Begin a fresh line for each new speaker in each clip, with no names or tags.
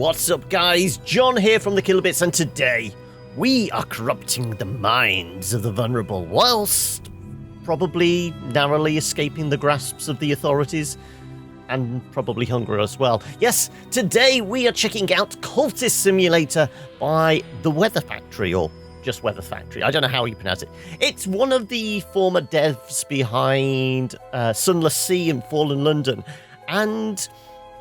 What's up, guys? John here from the Kilobits, and today we are corrupting the minds of the vulnerable whilst probably narrowly escaping the grasps of the authorities and probably hunger as well. Yes, today we are checking out Cultist Simulator by The Weather Factory, or just Weather Factory. I don't know how you pronounce it. It's one of the former devs behind Sunless Sea and Fallen London, and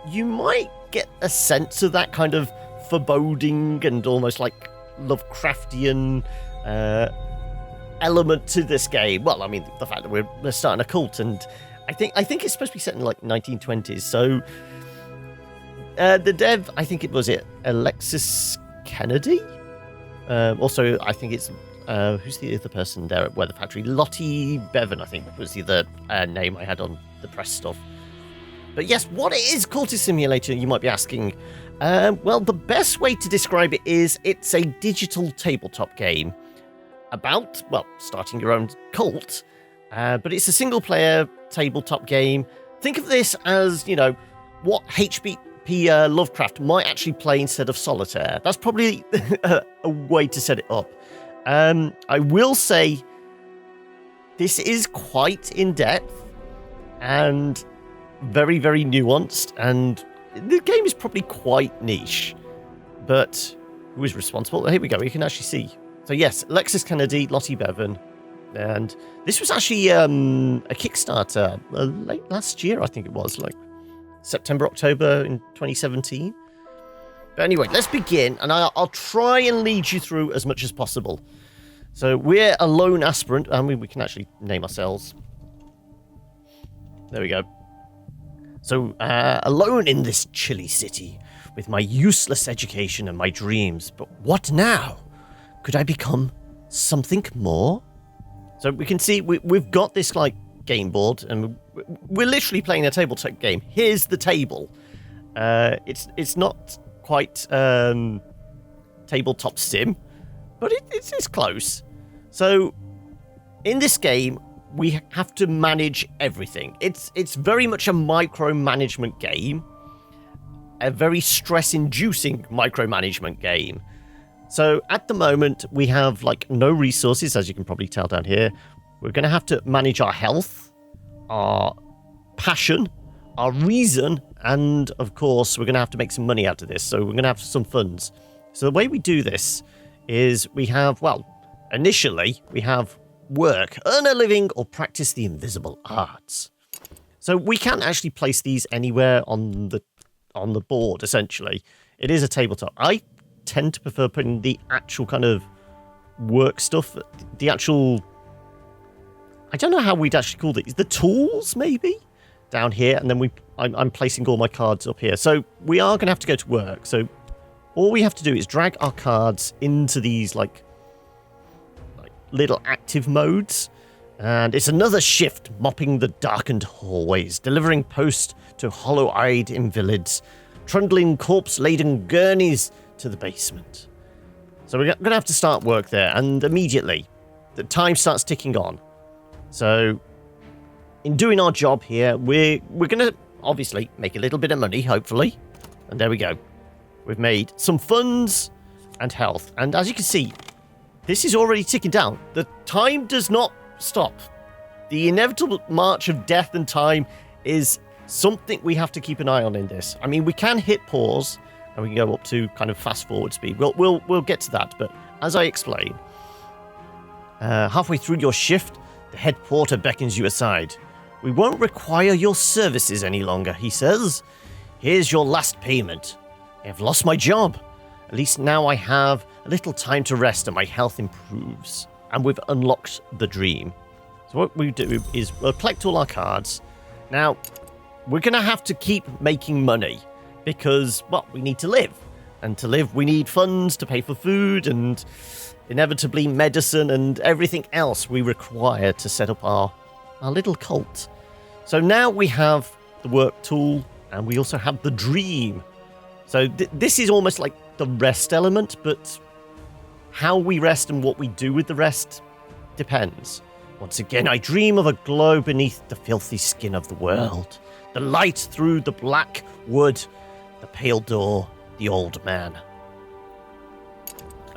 you might get a sense of that kind of foreboding and almost like Lovecraftian element to this game. Well, I mean, the fact that we're starting a cult, and I think it's supposed to be set in like 1920s. So the dev, I think Alexis Kennedy. Also, I think it's who's the other person there at Weather Factory? Lottie Bevan, I think, was the other name I had on the press stuff. But yes, what is Cultist Simulator, you might be asking? Well, the best way to describe it is it's a digital tabletop game about, well, starting your own cult, but it's a single-player tabletop game. Think of this as, you know, what H.P. Lovecraft might actually play instead of solitaire. That's probably a way to set it up. I will say this is quite in-depth and very, very nuanced, and the game is probably quite niche. But who is responsible? Here we go. You can actually see. So yes, Alexis Kennedy, Lottie Bevan, and this was actually a Kickstarter late last year, I think it was, like September, October in 2017. But anyway, let's begin, and I'll try and lead you through as much as possible. So we're a lone aspirant. I mean, we can actually name ourselves. There we go. So, alone in this chilly city, with my useless education and my dreams, but what now? Could I become something more? So we can see we've got this, like, game board, and we're literally playing a tabletop game. Here's the table. It's not quite tabletop sim, but it's close. So, in this game, we have to manage everything. It's very much a micromanagement game, a very stress-inducing micromanagement game. So at the moment, we have like no resources, as you can probably tell down here. We're going to have to manage our health, our passion, our reason, and of course, we're going to have to make some money out of this. So we're going to have some funds. So the way we do this is we have, well, initially we have work, earn a living, or practice the invisible arts. So we can't actually place these anywhere on the board, essentially. It is a tabletop. I tend to prefer putting the actual kind of work stuff, the actual, I don't know how we'd actually call it, the tools maybe, down here, and then I'm placing all my cards up here. So we are going to have to go to work. So all we have to do is drag our cards into these like little active modes, and it's another shift mopping the darkened hallways, delivering post to hollow-eyed invalids, trundling corpse-laden gurneys to the basement. So we're going to have to start work there, and immediately the time starts ticking on. So in doing our job here, we're going to obviously make a little bit of money, hopefully, and there we go. We've made some funds and health, and as you can see, this is already ticking down. The time does not stop. The inevitable march of death and time is something we have to keep an eye on in this. I mean, we can hit pause, and we can go up to kind of fast forward speed. We'll get to that, but as I explain, halfway through your shift, the head porter beckons you aside. We won't require your services any longer, he says. Here's your last payment. I have lost my job. At least now I have a little time to rest and my health improves. And we've unlocked the dream. So what we do is we'll collect all our cards. Now, we're going to have to keep making money because, well, we need to live. And to live, we need funds to pay for food and inevitably medicine and everything else we require to set up our little cult. So now we have the work tool and we also have the dream. So this is almost like the rest element, but how we rest and what we do with the rest depends. Once again, I dream of a glow beneath the filthy skin of the world. The light through the black wood, the pale door, The old man.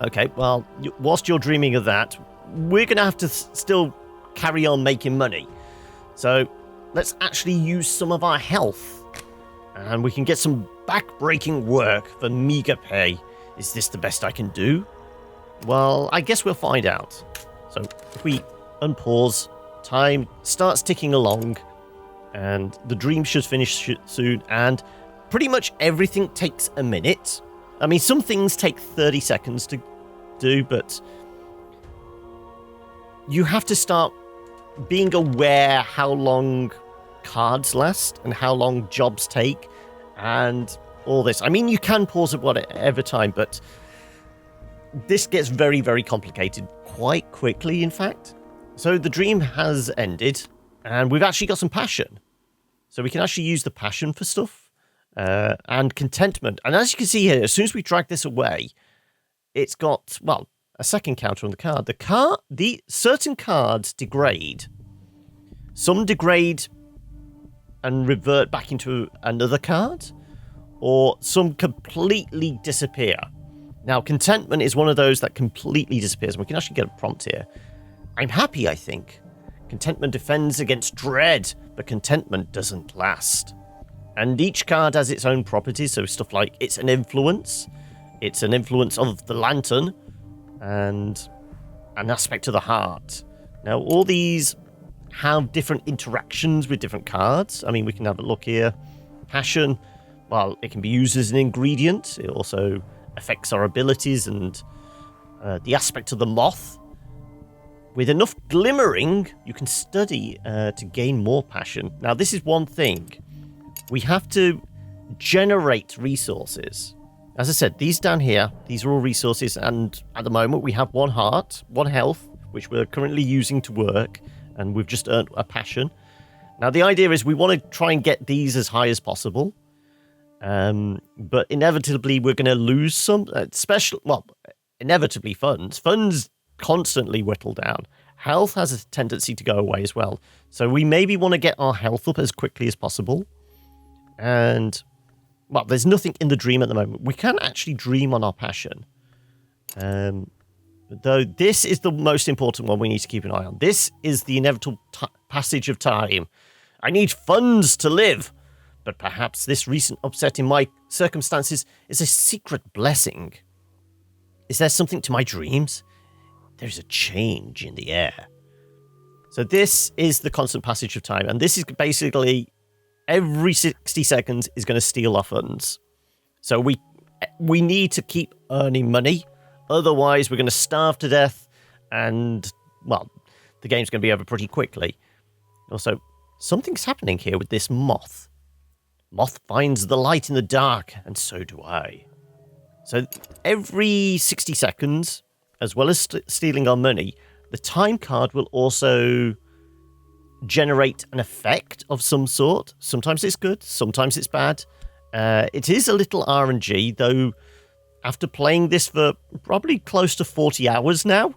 Okay, well, whilst you're dreaming of that, we're going to have to still carry on making money. So let's actually use some of our health. And we can get some back-breaking work for meager pay. Is this the best I can do? Well, I guess we'll find out. So if we unpause, time starts ticking along. And the dream should finish soon. And pretty much everything takes a minute. I mean, some things take 30 seconds to do, but you have to start being aware how long cards last and how long jobs take and all this. I mean, you can pause at whatever time, but this gets very, very complicated quite quickly, in fact. So the dream has ended, and we've actually got some passion. So we can actually use the passion for stuff. And contentment. And as you can see here, as soon as we drag this away, it's got, well, a second counter on the card. The certain cards degrade. Some degrade and revert back into another card, or some completely disappear. Now, contentment is one of those that completely disappears. We can actually get a prompt here. I'm happy, I think. Contentment defends against dread, but contentment doesn't last. And each card has its own properties, so stuff like it's an influence of the lantern, and an aspect of the heart. Now, all these have different interactions with different cards. I mean, we can have a look here. Passion, well, it can be used as an ingredient. It also affects our abilities and the aspect of the moth. With enough glimmering, you can study to gain more passion. Now, this is one thing. We have to generate resources. As I said, these down here, these are all resources, and at the moment we have 1 heart, 1 health, which we're currently using to work, and we've just earned a passion. Now, the idea is we want to try and get these as high as possible, but inevitably we're going to lose some, inevitably funds. Funds constantly whittle down. Health has a tendency to go away as well, so we maybe want to get our health up as quickly as possible. And, well, there's nothing in the dream at the moment. We can actually dream on our passion. Though this is the most important one we need to keep an eye on. This is the inevitable passage of time. I need funds to live. But perhaps this recent upset in my circumstances is a secret blessing. Is there something to my dreams? There's a change in the air. So this is the constant passage of time. And this is basically... every 60 seconds is going to steal our funds. So we need to keep earning money. Otherwise, we're going to starve to death. And, well, the game's going to be over pretty quickly. Also, something's happening here with this moth. Moth finds the light in the dark, and so do I. So every 60 seconds, as well as stealing our money, the time card will also... generate an effect of some sort. Sometimes it's good, sometimes it's bad. It is a little RNG, though after playing this for probably close to 40 hours now,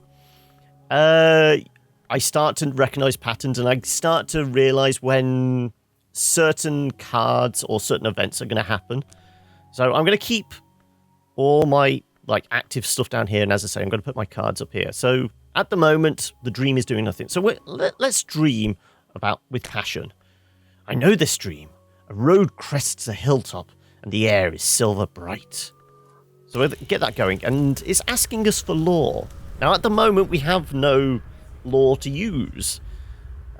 I start to recognize patterns, and I start to realize when certain cards or certain events are going to happen. So I'm going to keep all my active stuff down here, and as I say, I'm going to put my cards up here. So at the moment, the dream is doing nothing. So let's dream with passion. I know this dream. A road crests a hilltop, and the air is silver bright. So we'll get that going, and it's asking us for lore. Now, at the moment, we have no lore to use,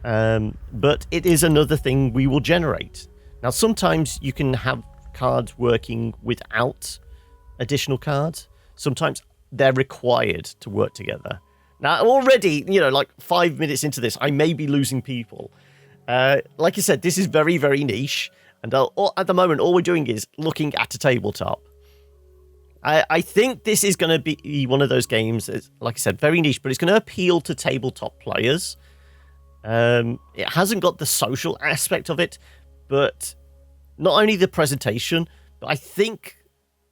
but it is another thing we will generate. Now, sometimes you can have cards working without additional cards. Sometimes they're required to work together. Now, already, 5 minutes into this, I may be losing people. Like I said, this is very, very niche. And at the moment, all we're doing is looking at a tabletop. I think this is going to be one of those games, that's, like I said, very niche, but it's going to appeal to tabletop players. It hasn't got the social aspect of it, but not only the presentation, but I think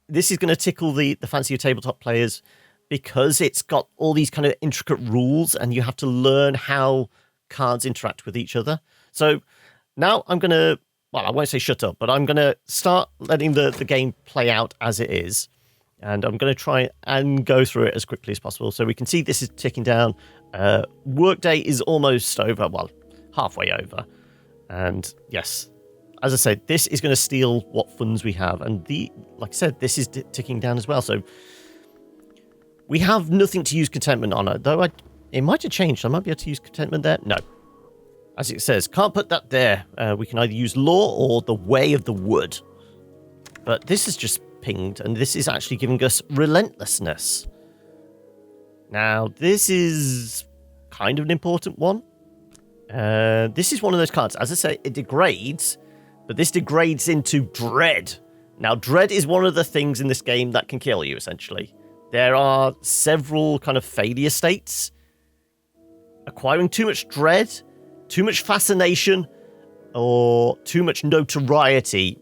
this is going to tickle the fancy of tabletop players, because it's got all these kind of intricate rules, and you have to learn how cards interact with each other. So now I'm going to well, I won't say shut up, but I'm going to start letting the game play out as it is. And I'm going to try and go through it as quickly as possible. So we can see this is ticking down. Workday is almost over. Well, halfway over. And yes, as I said, this is going to steal what funds we have. And like I said, this is ticking down as well. So we have nothing to use contentment on it. Though it might have changed. I might be able to use contentment there. No. As it says, can't put that there. We can either use law or the way of the wood. But this is just pinged, and this is actually giving us relentlessness. Now, this is kind of an important one. This is one of those cards. As I say, it degrades, but this degrades into dread. Now, dread is one of the things in this game that can kill you, essentially. There are several kind of failure states. Acquiring too much dread, too much fascination, or too much notoriety,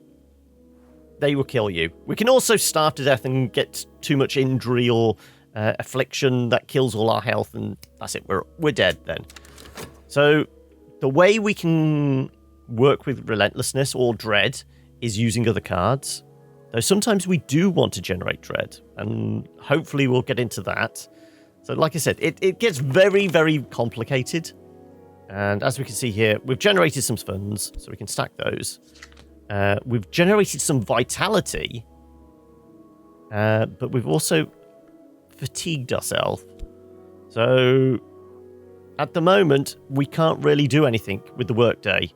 they will kill you. We can also starve to death and get too much injury or affliction that kills all our health, and that's it. We're dead then. So the way we can work with relentlessness or dread is using other cards. Though sometimes we do want to generate dread, and hopefully we'll get into that. So like I said, it gets very, very complicated. And as we can see here, we've generated some funds, so we can stack those. We've generated some vitality, but we've also fatigued ourselves. So at the moment, we can't really do anything with the workday.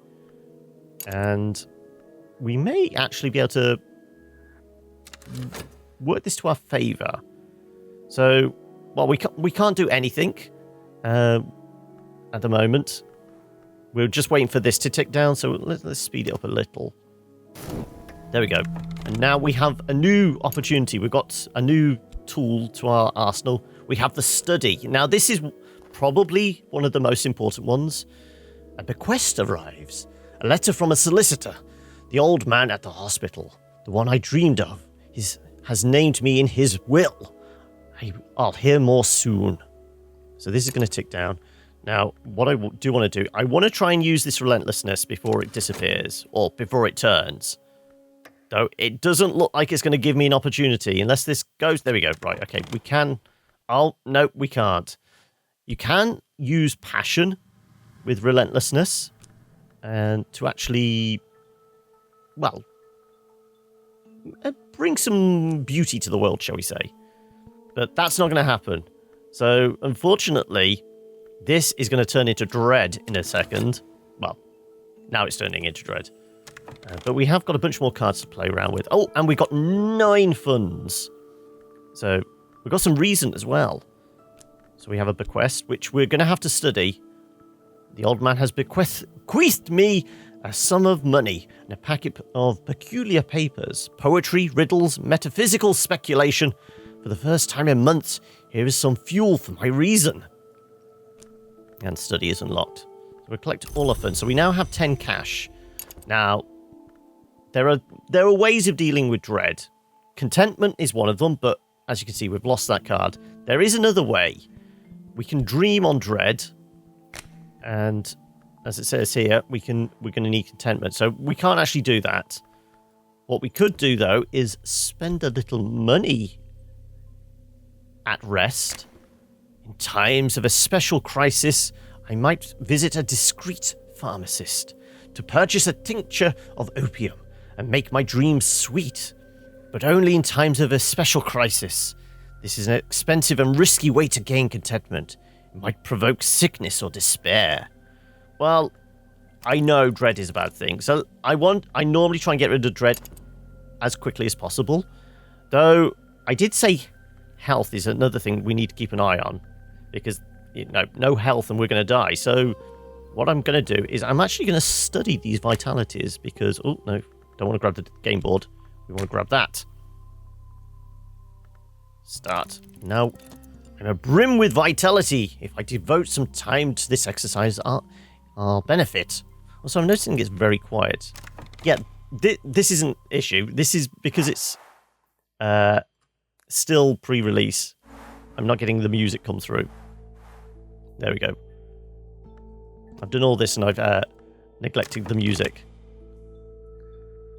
And we may actually be able to work this to our favour. So, well, we can't do anything at the moment. We're just waiting for this to tick down, so let's speed it up a little. There we go. And now we have a new opportunity. We've got a new tool to our arsenal. We have the study. Now, this is probably one of the most important ones. A bequest arrives. A letter from a solicitor. The old man at the hospital, the one I dreamed of, has named me in his will. I'll hear more soon. So this is going to tick down. Now, what I do want to do, I want to try and use this relentlessness before it disappears, or before it turns. Though it doesn't look like it's going to give me an opportunity, unless this goes... There we go. Right, okay, we can... Oh, no, we can't. You can use passion with relentlessness, and to actually, well, bring some beauty to the world, shall we say. But that's not going to happen. So, unfortunately, this is going to turn into dread in a second. Well, now it's turning into dread. But we have got a bunch more cards to play around with. Oh, and we got 9 funds. So, we've got some reason as well. So we have a bequest, which we're going to have to study. The old man has bequeathed me a sum of money and a packet of peculiar papers, poetry, riddles, metaphysical speculation. For the first time in months, here is some fuel for my reason. And study is unlocked. So we'll collect all our funds. So we now have 10 cash. Now, there are ways of dealing with dread. Contentment is one of them, but as you can see, we've lost that card. There is another way. We can dream on dread, and as it says here, we're going to need contentment. So we can't actually do that. What we could do, though, is spend a little money at rest. In times of a special crisis, I might visit a discreet pharmacist to purchase a tincture of opium and make my dreams sweet. But only in times of a special crisis. This is an expensive and risky way to gain contentment. It might provoke sickness or despair. Well, I know dread is a bad thing, so I normally try and get rid of dread as quickly as possible. Though, I did say health is another thing we need to keep an eye on. Because, no health and we're going to die. So, what I'm going to do is I'm actually going to study these vitalities because... Oh, no, don't want to grab the game board. We want to grab that. Start. Now, I'm a brim with vitality. If I devote some time to this exercise, I'll benefit. Also, I'm noticing it's very quiet. Yeah, this isn't an issue. This is because it's still pre-release. I'm not getting the music come through. There we go. I've done all this and I've neglected the music.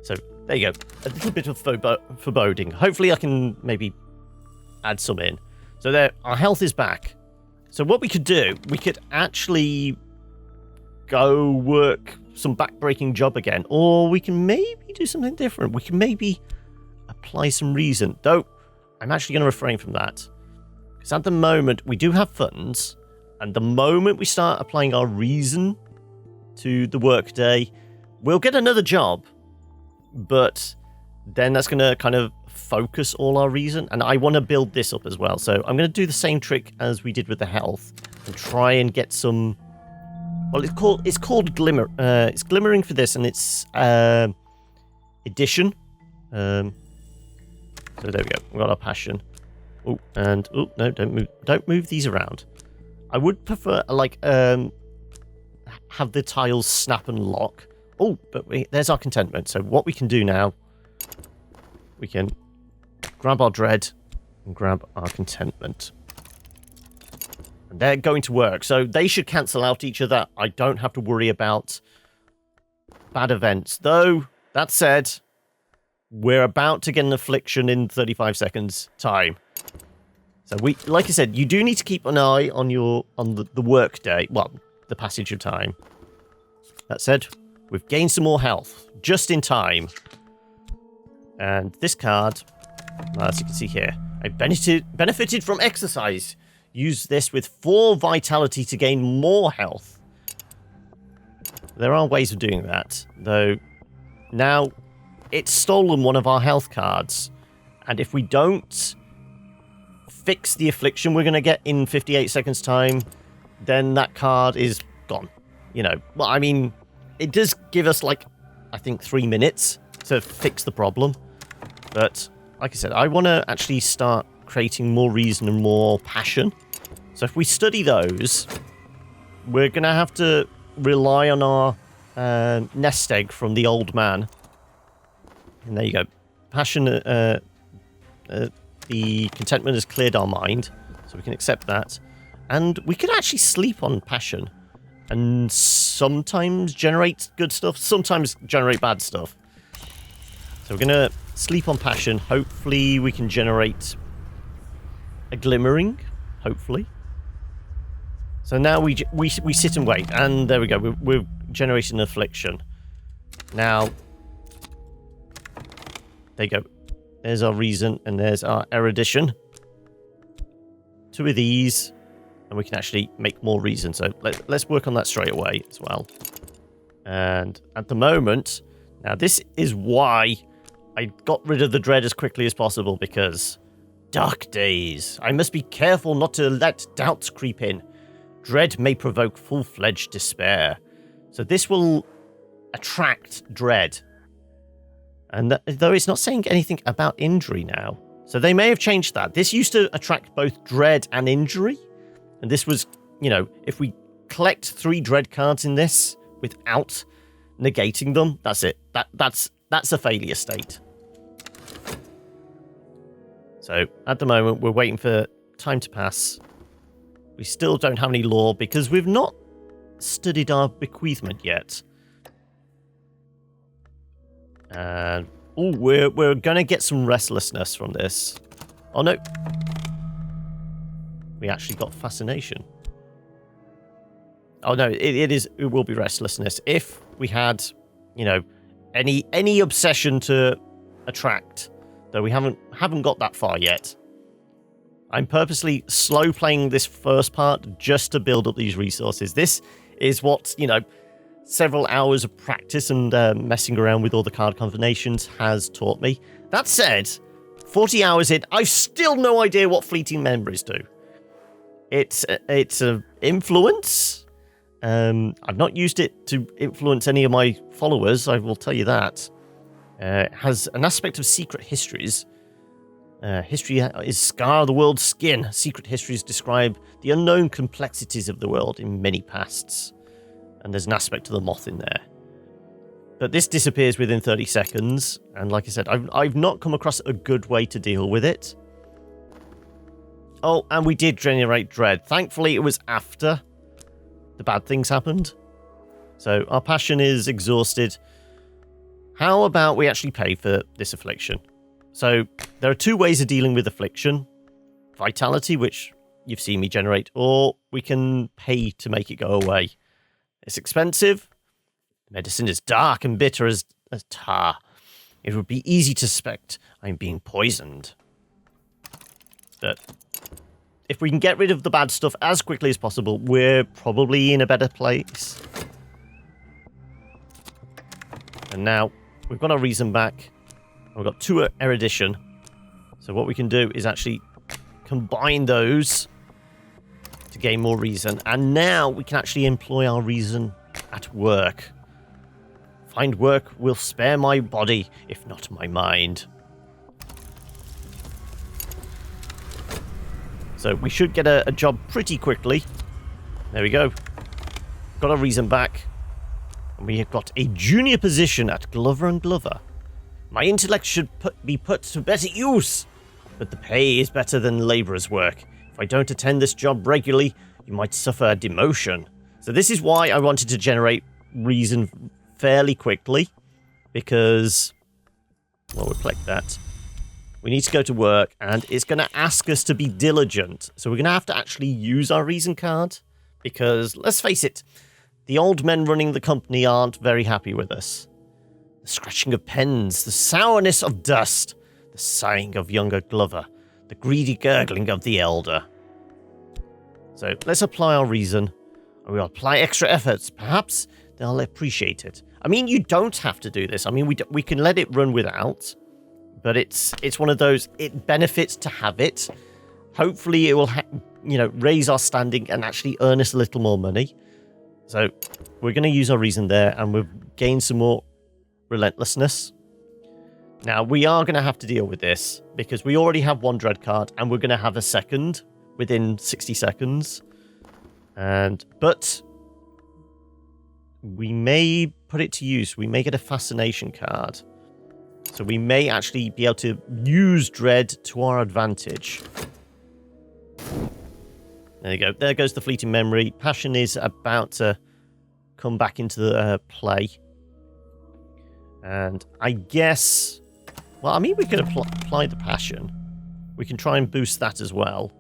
So there you go. A little bit of foreboding. Hopefully I can maybe add some in. So there, our health is back. So what we could do, we could actually go work some backbreaking job again, or we can maybe do something different. We can maybe apply some reason, though I'm actually going to refrain from that, because at the moment we do have funds, and the moment we start applying our reason to the workday, we'll get another job, but then that's going to kind of focus all our reason, and I want to build this up as well. So I'm going to do the same trick as we did with the health and try and get some. Well, it's called glimmer. It's glimmering for this, and it's addition. So there we go. We got our passion. Oh, and oh no, don't move these around. I would prefer like have the tiles snap and lock. Oh, but there's our contentment. So what we can do now, we can grab our dread and grab our contentment. And they're going to work. So they should cancel out each other. I don't have to worry about bad events. Though, that said, we're about to get an affliction in 35 seconds time. So like I said, you do need to keep an eye on the work day. Well, the passage of time. That said, we've gained some more health just in time. And this card, as you can see here, I benefited from exercise. Use this with 4 vitality to gain more health. There are ways of doing that, though now it's stolen one of our health cards. And if we don't fix the affliction we're going to get in 58 seconds time, then that card is gone. You know, well, I mean, it does give us, like, I think 3 minutes to fix the problem. But, like I said, I want to actually start creating more reason and more passion. So if we study those, we're going to have to rely on our nest egg from the old man. And there you go. Passion, the contentment has cleared our mind, so we can accept that. And we can actually sleep on passion and sometimes generate good stuff, sometimes generate bad stuff. So we're going to sleep on passion. Hopefully we can generate a glimmering, hopefully. So now we sit and wait, and there we go. We're generating an affliction. Now, there you go. There's our reason, and there's our erudition. 2 of these, and we can actually make more reason. So let's work on that straight away as well. And at the moment, now this is why I got rid of the dread as quickly as possible, because dark days. I must be careful not to let doubts creep in. Dread may provoke full-fledged despair. So this will attract dread. And though it's not saying anything about injury now. So they may have changed that. This used to attract both dread and injury. And this was, you know, if we collect 3 dread cards in this without negating them, that's it. That's a failure state. So at the moment, we're waiting for time to pass. We still don't have any law because we've not studied our bequeathment yet. And we're gonna get some restlessness from this. Oh no, we actually got fascination. Oh no, it will be restlessness if we had, you know, any obsession to attract. Though we haven't got that far yet. I'm purposely slow playing this first part just to build up these resources. This is what, you know, several hours of practice and messing around with all the card combinations has taught me. That said, 40 hours in, I've still no idea what fleeting memories do. It's an influence. I've not used it to influence any of my followers, I will tell you that. It has an aspect of secret histories. History is scar the world's skin. Secret histories describe the unknown complexities of the world in many pasts. And there's an aspect of the moth in there. But this disappears within 30 seconds. And like I said, I've not come across a good way to deal with it. Oh, and we did generate dread. Thankfully, it was after the bad things happened. So our passion is exhausted. how about we actually pay for this affliction? So there are two ways of dealing with affliction. Vitality, which you've seen me generate, or we can pay to make it go away. It's expensive. Medicine is dark and bitter as tar. It would be easy to suspect I'm being poisoned. But if we can get rid of the bad stuff as quickly as possible, we're probably in a better place. And now we've got our reason back. We've got 2 erudition. So what we can do is actually combine those to gain more reason. And now we can actually employ our reason at work. Find work will spare my body, if not my mind. So we should get a job pretty quickly. There we go. Got our reason back. And we have got a junior position at Glover and Glover. My intellect should be put to better use. But the pay is better than labourer's work. If I don't attend this job regularly, you might suffer a demotion. So this is why I wanted to generate reason fairly quickly. Because, well, we'll collect that. We need to go to work, and it's going to ask us to be diligent. So we're going to have to actually use our reason card. Because, let's face it, the old men running the company aren't very happy with us. The scratching of pens, the sourness of dust, the sighing of younger Glover, the greedy gurgling of the elder. So let's apply our reason. We'll apply extra efforts. Perhaps they'll appreciate it. I mean, you don't have to do this. I mean, we can let it run without. But it's one of those, it benefits to have it. Hopefully it will, raise our standing and actually earn us a little more money. So we're going to use our reason there, and we'll gain some more relentlessness. Now, we are going to have to deal with this, because we already have 1 dread card, and we're going to have a second within 60 seconds. But we may put it to use. We may get a fascination card. So we may actually be able to use dread to our advantage. There you go. There goes the fleeting memory. Passion is about to come back into the play. And I guess... Well, I mean, we could apply the passion. We can try and boost that as well.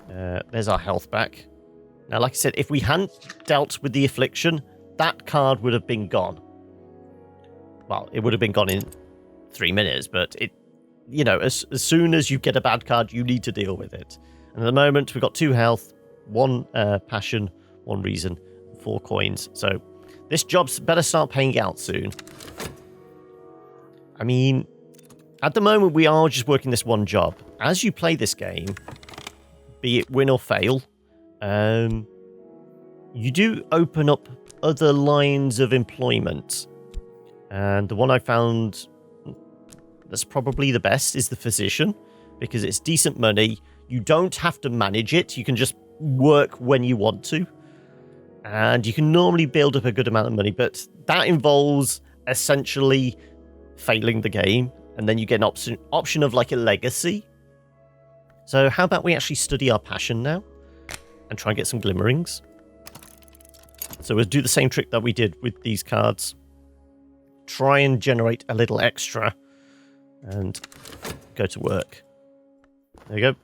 There's our health back. Now, like I said, if we hadn't dealt with the affliction, that card would have been gone. Well, it would have been gone in 3 minutes, but as soon as you get a bad card, you need to deal with it. And at the moment, we've got 2 health, 1 passion, 1 reason, 4 coins. So this job's better start paying out soon. I mean, at the moment, we are just working this 1 job. As you play this game, be it win or fail, you do open up other lines of employment. And the one I found that's probably the best is the physician, because it's decent money. You don't have to manage it. You can just work when you want to. And you can normally build up a good amount of money, but that involves essentially failing the game. And then you get an option of like a legacy. So how about we actually study our passion now and try and get some glimmerings. So we'll do the same trick that we did with these cards. Try and generate a little extra and go to work. There you go.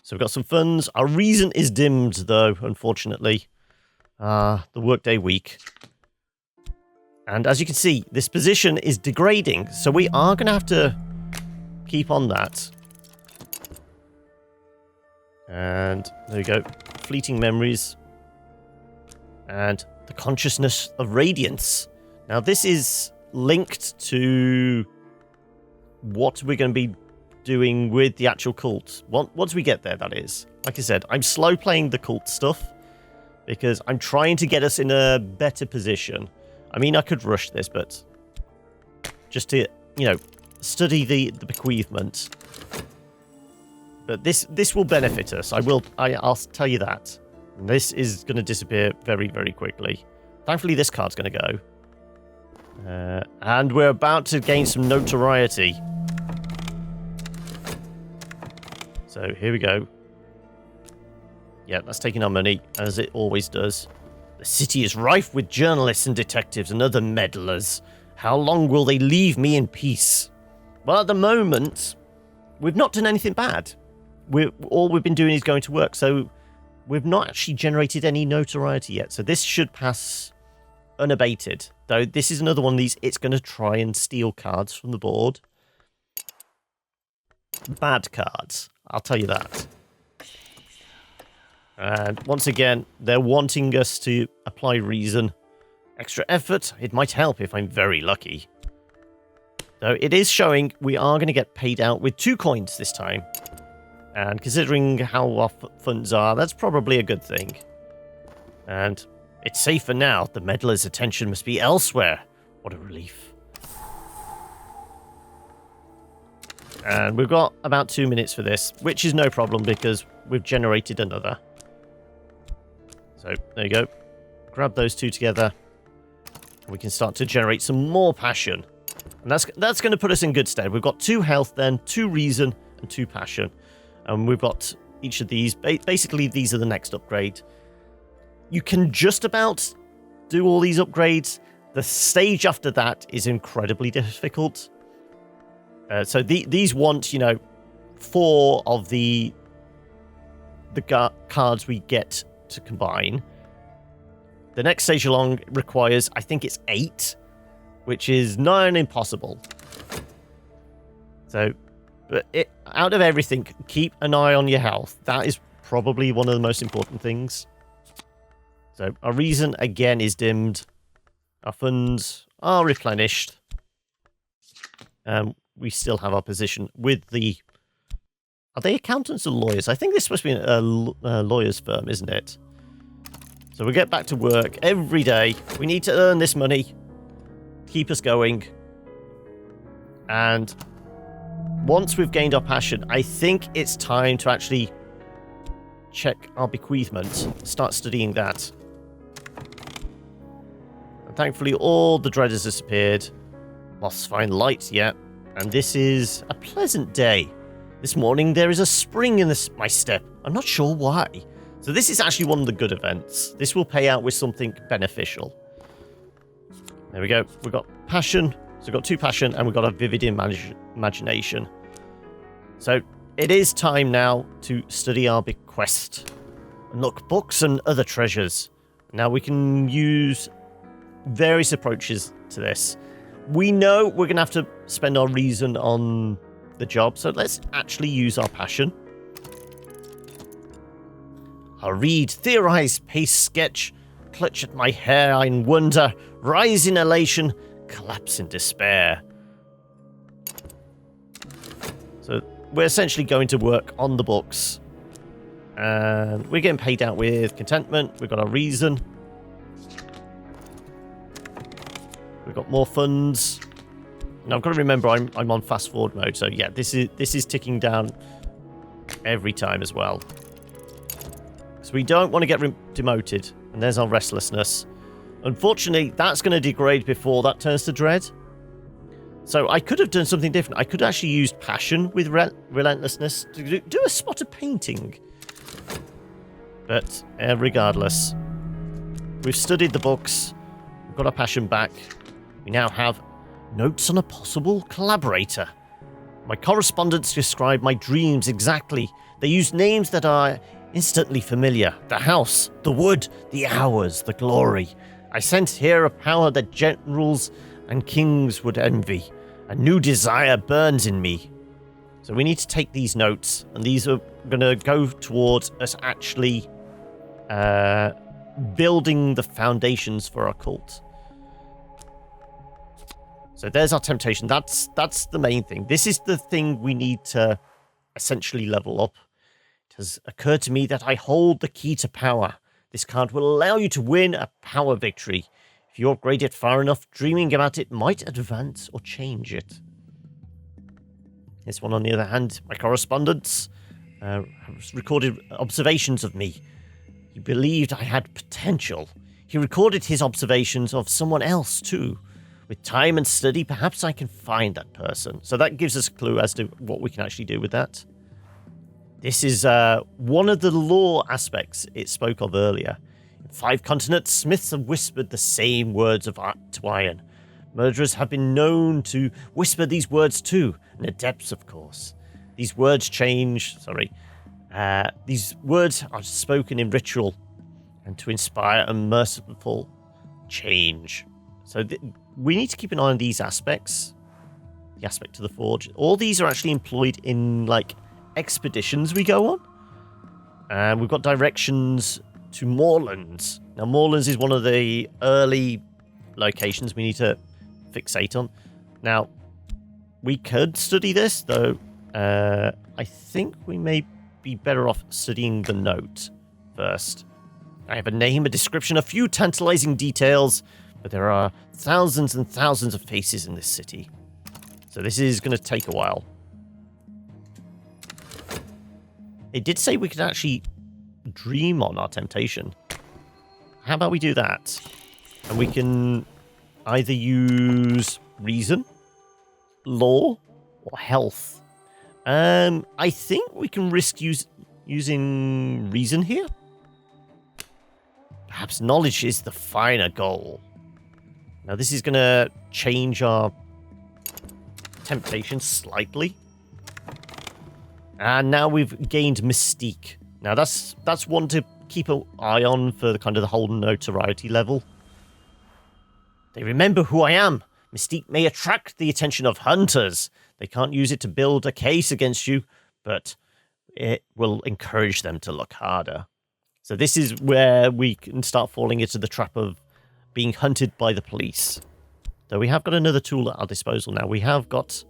So we've got some funds. Our reason is dimmed, though, unfortunately. The workday week. And as you can see, this position is degrading. So we are going to have to keep on that. And there you go. Fleeting memories. And the consciousness of radiance. Now, this is linked to what we're going to be doing with the actual cult. Once we get there, that is. Like I said, I'm slow playing the cult stuff because I'm trying to get us in a better position. I mean, I could rush this, but just to, study the bequeathment. But this will benefit us. I'll tell you that. And this is going to disappear very, very quickly. Thankfully, this card's going to go. And we're about to gain some notoriety. So here we go. Yeah, that's taking our money, as it always does. The city is rife with journalists and detectives and other meddlers. How long will they leave me in peace? Well, at the moment, we've not done anything bad. All we've been doing is going to work, so we've not actually generated any notoriety yet. So this should pass unabated. Though this is another one of these, it's going to try and steal cards from the board. Bad cards, I'll tell you that. And once again, they're wanting us to apply reason. Extra effort, it might help if I'm very lucky. Though it is showing we are going to get paid out with 2 coins this time. And considering how our funds are, that's probably a good thing. And it's safer now. The meddler's attention must be elsewhere. What a relief. And we've got about 2 minutes for this, which is no problem because we've generated another. So, there you go. Grab those 2 together. We can start to generate some more passion. And that's going to put us in good stead. We've got 2 health then, 2 reason, and 2 passion. And we've got each of these. Basically, these are the next upgrade. You can just about do all these upgrades. The stage after that is incredibly difficult. So these want, 4 of the cards we get to combine. The next stage along requires, I think it's 8, which is nigh on impossible. So, but out of everything, keep an eye on your health. That is probably one of the most important things. So, our reason, again, is dimmed. Our funds are replenished. We still have our position with the... Are they accountants or lawyers? I think this must be a lawyer's firm, isn't it? So we get back to work every day. We need to earn this money. Keep us going. And once we've gained our passion, I think it's time to actually check our bequeathment. Start studying that. And thankfully, all the dread has disappeared. Moths find light yet. And this is a pleasant day. This morning, there is a spring in my step. I'm not sure why. So this is actually one of the good events. This will pay out with something beneficial. There we go. We've got passion. So we've got 2 passion and we've got a vivid imagination. So it is time now to study our bequest. Unlock books and other treasures. Now we can use various approaches to this. We know we're going to have to spend our reason on the job. So let's actually use our passion. I'll read, theorize, pace, sketch, clutch at my hair in wonder, rise in elation, collapse in despair. So we're essentially going to work on the books. And we're getting paid out with contentment. We've got our reason. We've got more funds. Now I've got to remember I'm on fast forward mode. So yeah, this is ticking down every time as well. So we don't want to get demoted. And there's our restlessness. Unfortunately, that's going to degrade before that turns to dread. So I could have done something different. I could actually use passion with relentlessness to do a spot of painting. But regardless, we've studied the books. We've got our passion back. We now have notes on a possible collaborator. My correspondents describe my dreams exactly. They use names that are instantly familiar. The house, the wood, the hours, the glory. I sense here a power that generals and kings would envy. A new desire burns in me. So we need to take these notes, and these are going to go towards us actually building the foundations for our cult. So there's our temptation. That's the main thing. This is the thing we need to essentially level up. It has occurred to me that I hold the key to power. This card will allow you to win a power victory. If you upgrade it far enough, dreaming about it might advance or change it. This one, on the other hand, my correspondence have recorded observations of me. He believed I had potential. He recorded his observations of someone else, too. With time and study, perhaps I can find that person. So that gives us a clue as to what we can actually do with that. This is one of the law aspects it spoke of earlier. In 5 continents, smiths have whispered the same words to iron. Murderers have been known to whisper these words too, in the depths, of course. These words these words are spoken in ritual and to inspire a merciful change. So we need to keep an eye on these aspects. The aspect to the forge. All these are actually employed in, like, expeditions we go on. And we've got directions to Moorlands. Now, Moorlands is one of the early locations we need to fixate on. Now, we could study this, though. I think we may be better off studying the note first. I have a name, a description, a few tantalizing details, but there are thousands and thousands of faces in this city. So this is going to take a while. It did say we could actually dream on our temptation. How about we do that? And we can either use reason, law, or health. I think we can risk using reason here. Perhaps knowledge is the finer goal. Now this is going to change our temptation slightly. And now we've gained mystique. Now that's one to keep an eye on for the whole notoriety level. They remember who I am. Mystique may attract the attention of hunters. They can't use it to build a case against you, but it will encourage them to look harder. So this is where we can start falling into the trap of being hunted by the police. Though we have got another tool at our disposal now. We have got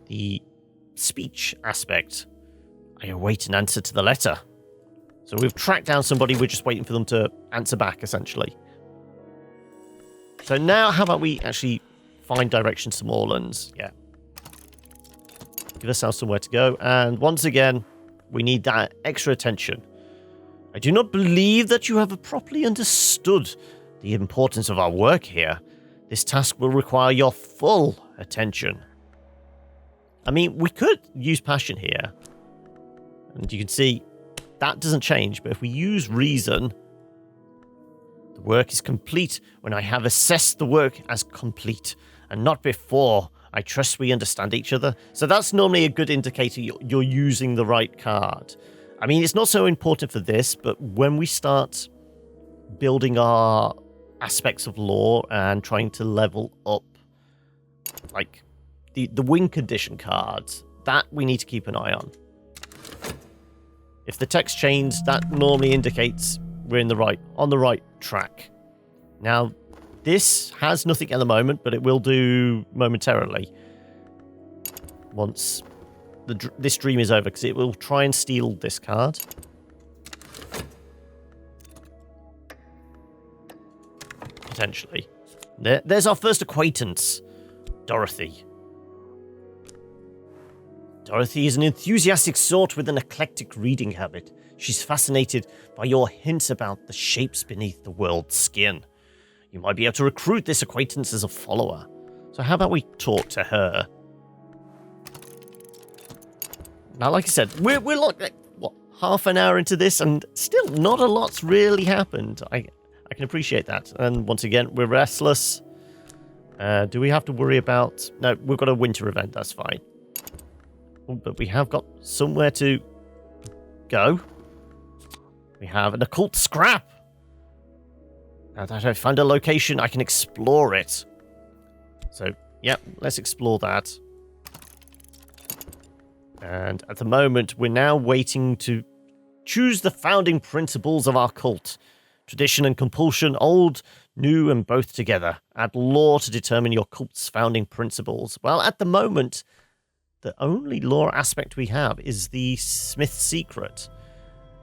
the speech aspect. I await an answer to the letter. So we've tracked down somebody. We're just waiting for them to answer back, essentially. So now, how about we actually find directions to Moorlands? Yeah. Give ourselves somewhere to go. And once again, we need that extra attention. I do not believe that you have properly understood the importance of our work here. This task will require your full attention. I mean, we could use passion here. And you can see that doesn't change. But if we use reason, the work is complete when I have assessed the work as complete and not before. I trust we understand each other. So that's normally a good indicator you're using the right card. I mean, it's not so important for this, but when we start building our aspects of law and trying to level up, like the win condition cards, that we need to keep an eye on. If the text changes, that normally indicates we're on the right track. Now, this has nothing at the moment, but it will do momentarily once this dream is over, because it will try and steal this card. Potentially. There's our first acquaintance, Dorothy. Dorothy is an enthusiastic sort with an eclectic reading habit. She's fascinated by your hints about the shapes beneath the world's skin. You might be able to recruit this acquaintance as a follower. So how about we talk to her? Now, like I said, we're like, what, half an hour into this, and still not a lot's really happened. I can appreciate that. And once again, we're restless. Do we have to worry about... No, we've got a winter event, that's fine. But we have got somewhere to go. We have an occult scrap. Now that I find a location, I can explore it. So, yeah, let's explore that. And at the moment, we're now waiting to choose the founding principles of our cult. Tradition and compulsion, old, new, and both together. Add law to determine your cult's founding principles. Well, at the moment, the only law aspect we have is the Smith's Secret.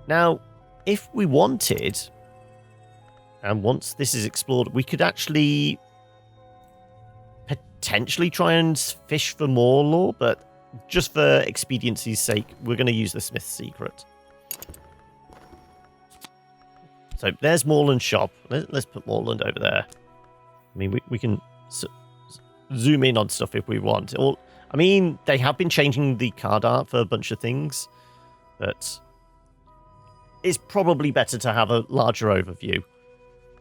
Now, if we wanted, and once this is explored, we could actually potentially try and fish for more law, but just for expediency's sake, we're going to use the Smith's Secret. So there's Moorland shop. Let's put Moorland over there. I mean, we can zoom in on stuff if we want. Or, I mean, they have been changing the card art for a bunch of things, but it's probably better to have a larger overview.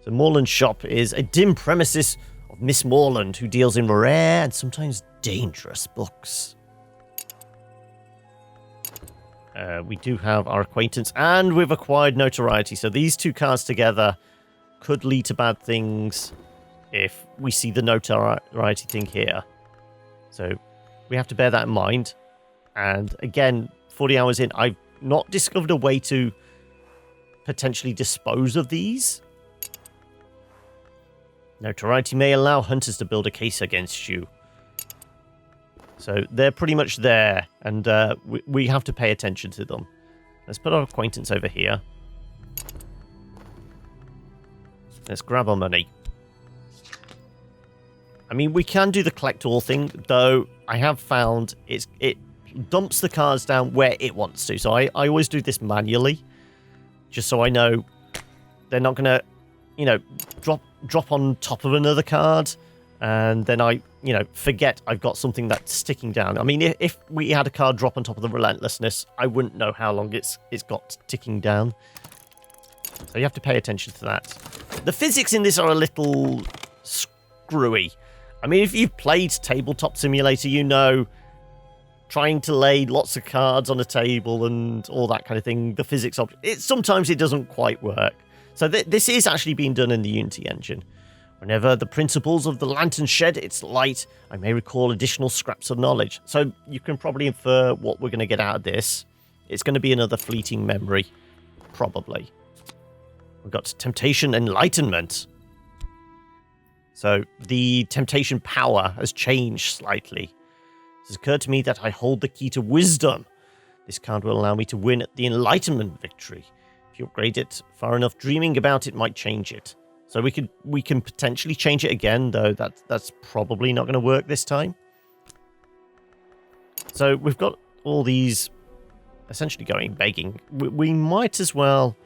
So Morland's shop is a dim premises of Miss Morland, who deals in rare and sometimes dangerous books. We do have our acquaintance, and we've acquired notoriety. So these two cards together could lead to bad things if we see the notoriety thing here. So we have to bear that in mind. And again, 40 hours in, I've not discovered a way to potentially dispose of these. Notoriety may allow hunters to build a case against you. So they're pretty much there, and we have to pay attention to them. Let's put our acquaintance over here. Let's grab our money. I mean, we can do the collect all thing, though I have found it dumps the cards down where it wants to. So I always do this manually, just so I know they're not going to, you know, drop on top of another card, and then I, you know, forget I've got something that's sticking down. I mean, if we had a card drop on top of the relentlessness, I wouldn't know how long it's got ticking down. So you have to pay attention to that. The physics in this are a little screwy. I mean, if you've played Tabletop Simulator, you know, trying to lay lots of cards on a table and all that kind of thing, the physics of it, sometimes it doesn't quite work. So this is actually being done in the Unity engine. Whenever the principles of the lantern shed its light, I may recall additional scraps of knowledge. So you can probably infer what we're going to get out of this. It's going to be another fleeting memory, probably. We've got Temptation Enlightenment. So the temptation power has changed slightly. It has occurred to me that I hold the key to wisdom. This card will allow me to win at the Enlightenment victory. If you upgrade it far enough, dreaming about it might change it. So we can potentially change it again, though that's probably not going to work this time. So we've got all these essentially going begging. We might as well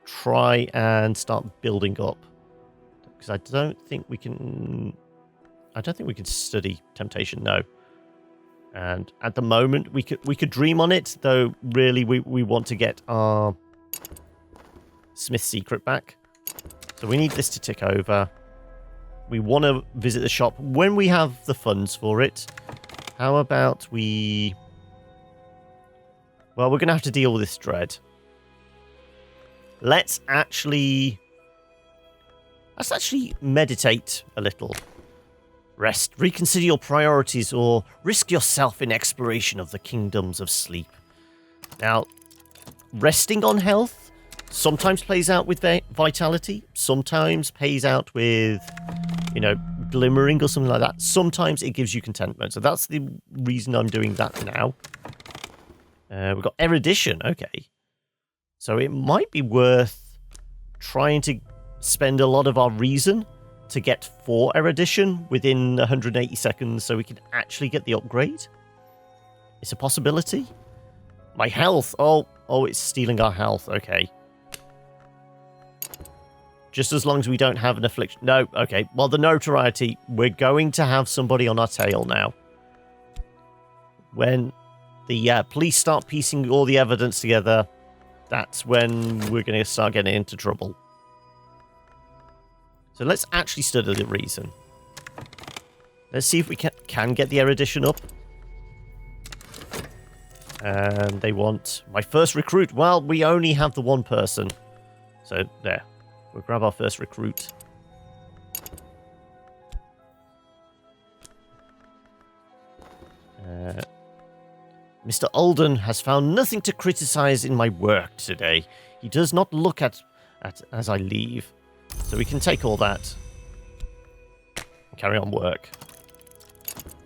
try and start building up, because I don't think we can study temptation. No. And at the moment we could dream on it, though really we want to get our Smith's secret back. So we need this to tick over. We want to visit the shop when we have the funds for it. How about we... Well, we're going to have to deal with this dread. Let's actually meditate a little. Rest, reconsider your priorities, or risk yourself in exploration of the kingdoms of sleep. Now, resting on health sometimes plays out with vitality, sometimes pays out with, you know, glimmering or something like that. Sometimes it gives you contentment. So that's the reason I'm doing that now. We've got erudition, okay. So it might be worth trying to spend a lot of our reason to get 4 erudition within 180 seconds so we can actually get the upgrade. It's a possibility. My health, oh, it's stealing our health, okay. Just as long as we don't have an affliction. No, okay. Well, the notoriety, we're going to have somebody on our tail now. When the police start piecing all the evidence together, that's when we're going to start getting into trouble. So let's actually study the reason. Let's see if we can get the erudition up. And they want my first recruit. Well, we only have the one person. So there. We'll grab our first recruit. Mr. Alden has found nothing to criticize in my work today. He does not look at as I leave. So we can take all that and carry on work.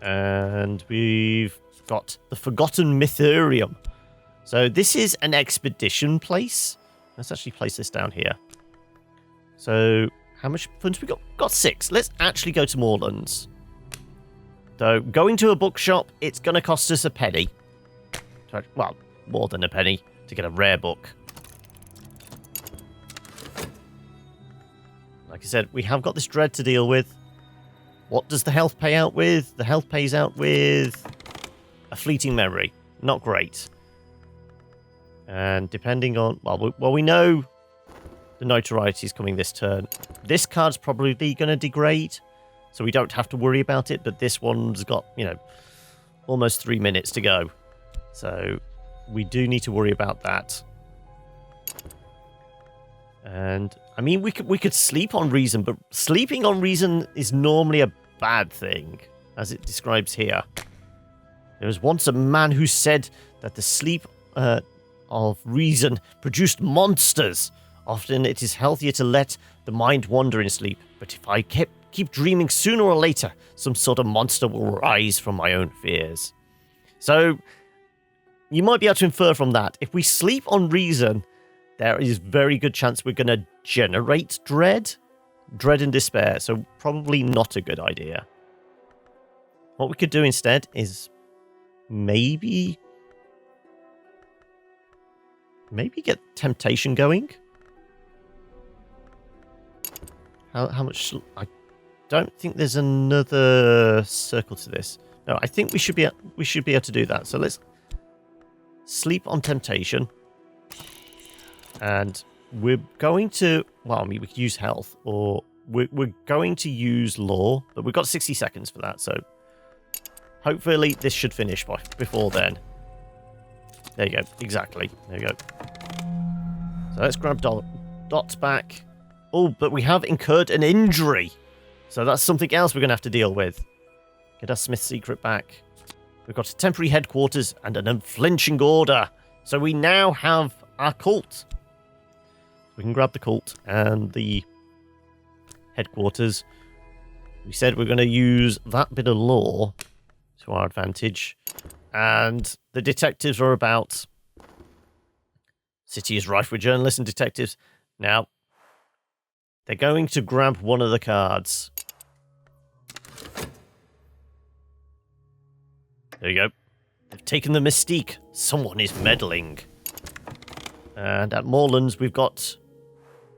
And we've got the Forgotten Mytherium. So this is an expedition place. Let's actually place this down here. So how much funds we got? Got 6. Let's actually go to Moorlands. So going to a bookshop, it's going to cost us a penny. Well, more than a penny to get a rare book. Like I said, we have got this dread to deal with. What does the health pay out with? The health pays out with a fleeting memory. Not great. And depending on... Well, we know the notoriety is coming this turn. This card's probably going to degrade, so we don't have to worry about it. But this one's got, you know, almost 3 minutes to go. So we do need to worry about that. And, I mean, we could sleep on reason, but sleeping on reason is normally a bad thing, as it describes here. There was once a man who said that the sleep of reason produced monsters. Often it is healthier to let the mind wander in sleep, but if I keep dreaming, sooner or later, some sort of monster will rise from my own fears. So, you might be able to infer from that, if we sleep on reason, there is very good chance we're going to generate dread and despair, so probably not a good idea. What we could do instead is maybe get temptation going. How much? I don't think there's another circle to this. No, I think we should be able to do that. So let's sleep on temptation, and we're going to. Well, I mean, we could use health, or we're going to use law, but we've got 60 seconds for that. So hopefully this should finish before then. There you go. Exactly. There you go. So let's grab Dot's back. Oh, but we have incurred an injury. So that's something else we're going to have to deal with. Get our Smith's secret back. We've got a temporary headquarters and an unflinching order. So we now have our cult. We can grab the cult and the headquarters. We said we're going to use that bit of law to our advantage. And the detectives are about. City is rife with journalists and detectives. Now, they're going to grab one of the cards. There you go. They've taken the mystique. Someone is meddling. And at Moorlands, we've got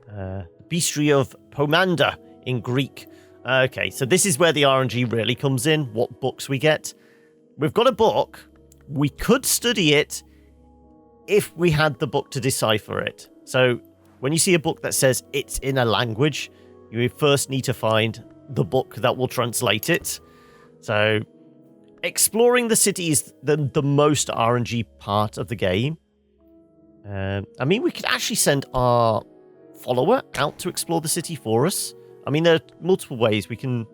the Bestiary of Pomander in Greek. Okay, so this is where the RNG really comes in, what books we get. We've got a book. We could study it if we had the book to decipher it. So when you see a book that says it's in a language, you first need to find the book that will translate it. So exploring the city is the most RNG part of the game. I mean, we could actually send our follower out to explore the city for us. I mean, there are multiple ways we can...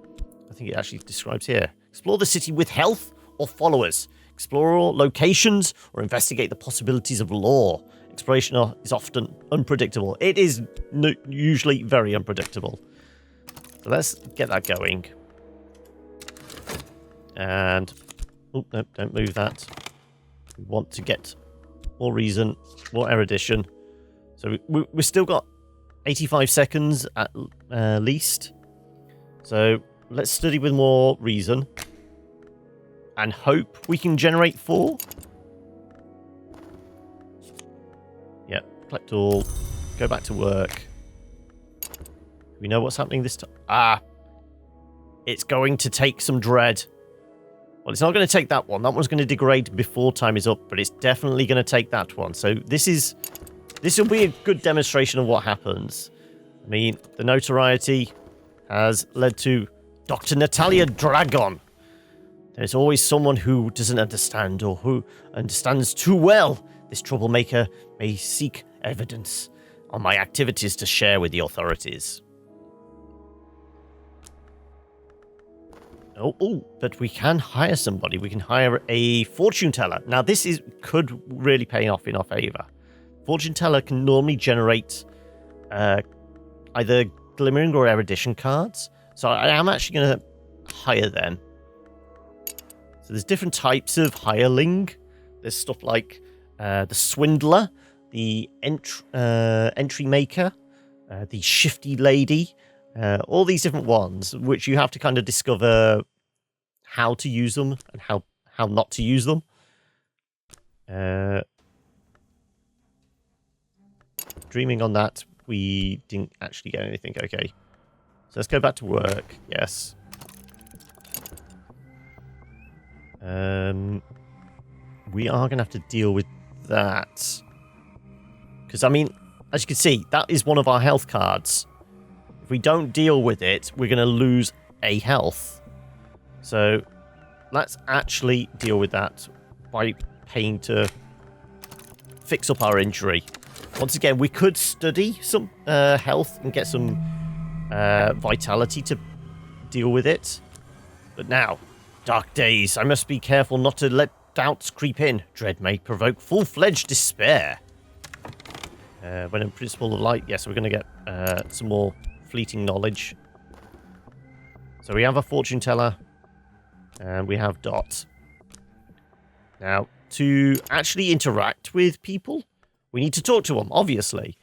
I think it actually describes here. Explore the city with health or followers. Explore locations or investigate the possibilities of law. Exploration is often unpredictable. It is usually very unpredictable. So let's get that going. And... oh, no, don't move that. We want to get more reason, more erudition. So we've still got 85 seconds at least. So let's study with more reason. And hope we can generate 4. Yep, collect all. Go back to work. We know what's happening this time. Ah! It's going to take some dread. Well, it's not going to take that one. That one's going to degrade before time is up, but it's definitely going to take that one. So this will be a good demonstration of what happens. I mean, the notoriety has led to Dr. Natalia Dragon. There's always someone who doesn't understand or who understands too well. This troublemaker may seek evidence on my activities to share with the authorities. Oh, but we can hire somebody. We can hire a fortune teller. Now, this could really pay off in our favor. Fortune teller can normally generate either glimmering or erudition cards. So I am actually going to hire them. So there's different types of hireling. There's stuff like the swindler, the entry maker, the shifty lady, all these different ones, which you have to kind of discover how to use them and how not to use them. Dreaming on that, we didn't actually get anything. Okay, so let's go back to work. Yes. We are going to have to deal with that. Because, I mean, as you can see, that is one of our health cards. If we don't deal with it, we're going to lose a health. So let's actually deal with that by paying to fix up our injury. Once again, we could study some health and get some vitality to deal with it. But now, dark days. I must be careful not to let doubts creep in. Dread may provoke full-fledged despair. When in principle of light, yes, we're going to get some more fleeting knowledge. So we have a fortune teller, and we have Dot. Now, to actually interact with people, we need to talk to them, obviously.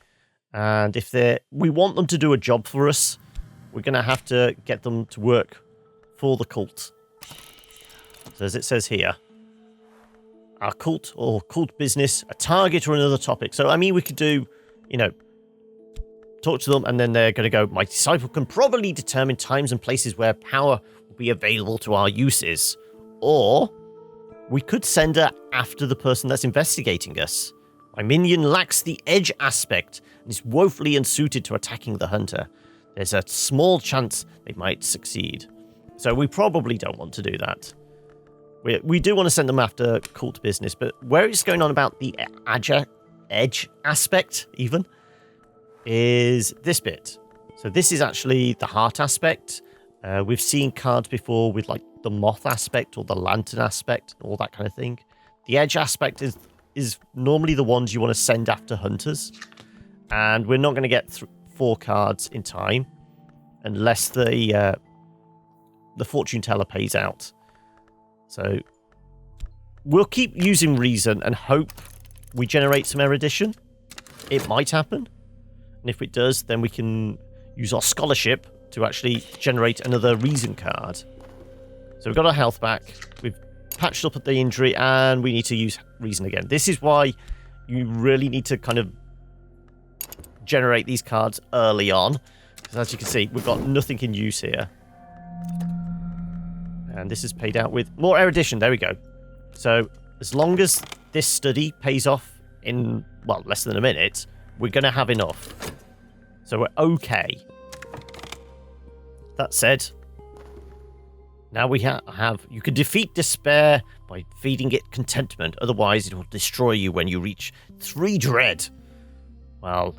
And if we want them to do a job for us, we're going to have to get them to work for the cult. So as it says here, our cult or cult business, a target or another topic. So, I mean, we could do, talk to them and then they're going to go, my disciple can probably determine times and places where power will be available to our uses. Or we could send her after the person that's investigating us. My minion lacks the edge aspect and is woefully unsuited to attacking the hunter. There's a small chance they might succeed. So we probably don't want to do that. We do want to send them after cult business, but where it's going on about the edge aspect, even, is this bit. So this is actually the heart aspect. We've seen cards before with like the moth aspect or the lantern aspect, all that kind of thing. The edge aspect is normally the ones you want to send after hunters, and we're not going to get 4 cards in time unless the fortune teller pays out. So we'll keep using reason and hope we generate some erudition. It might happen. And if it does, then we can use our scholarship to actually generate another reason card. So we've got our health back. We've patched up at the injury and we need to use reason again. This is why you really need to kind of generate these cards early on. Because as you can see, we've got nothing in use here. And this is paid out with more erudition. There we go. So as long as this study pays off in, well, less than a minute, we're going to have enough. So we're okay. That said, now we have... You can defeat despair by feeding it contentment. Otherwise, it will destroy you when you reach 3 dread. Well,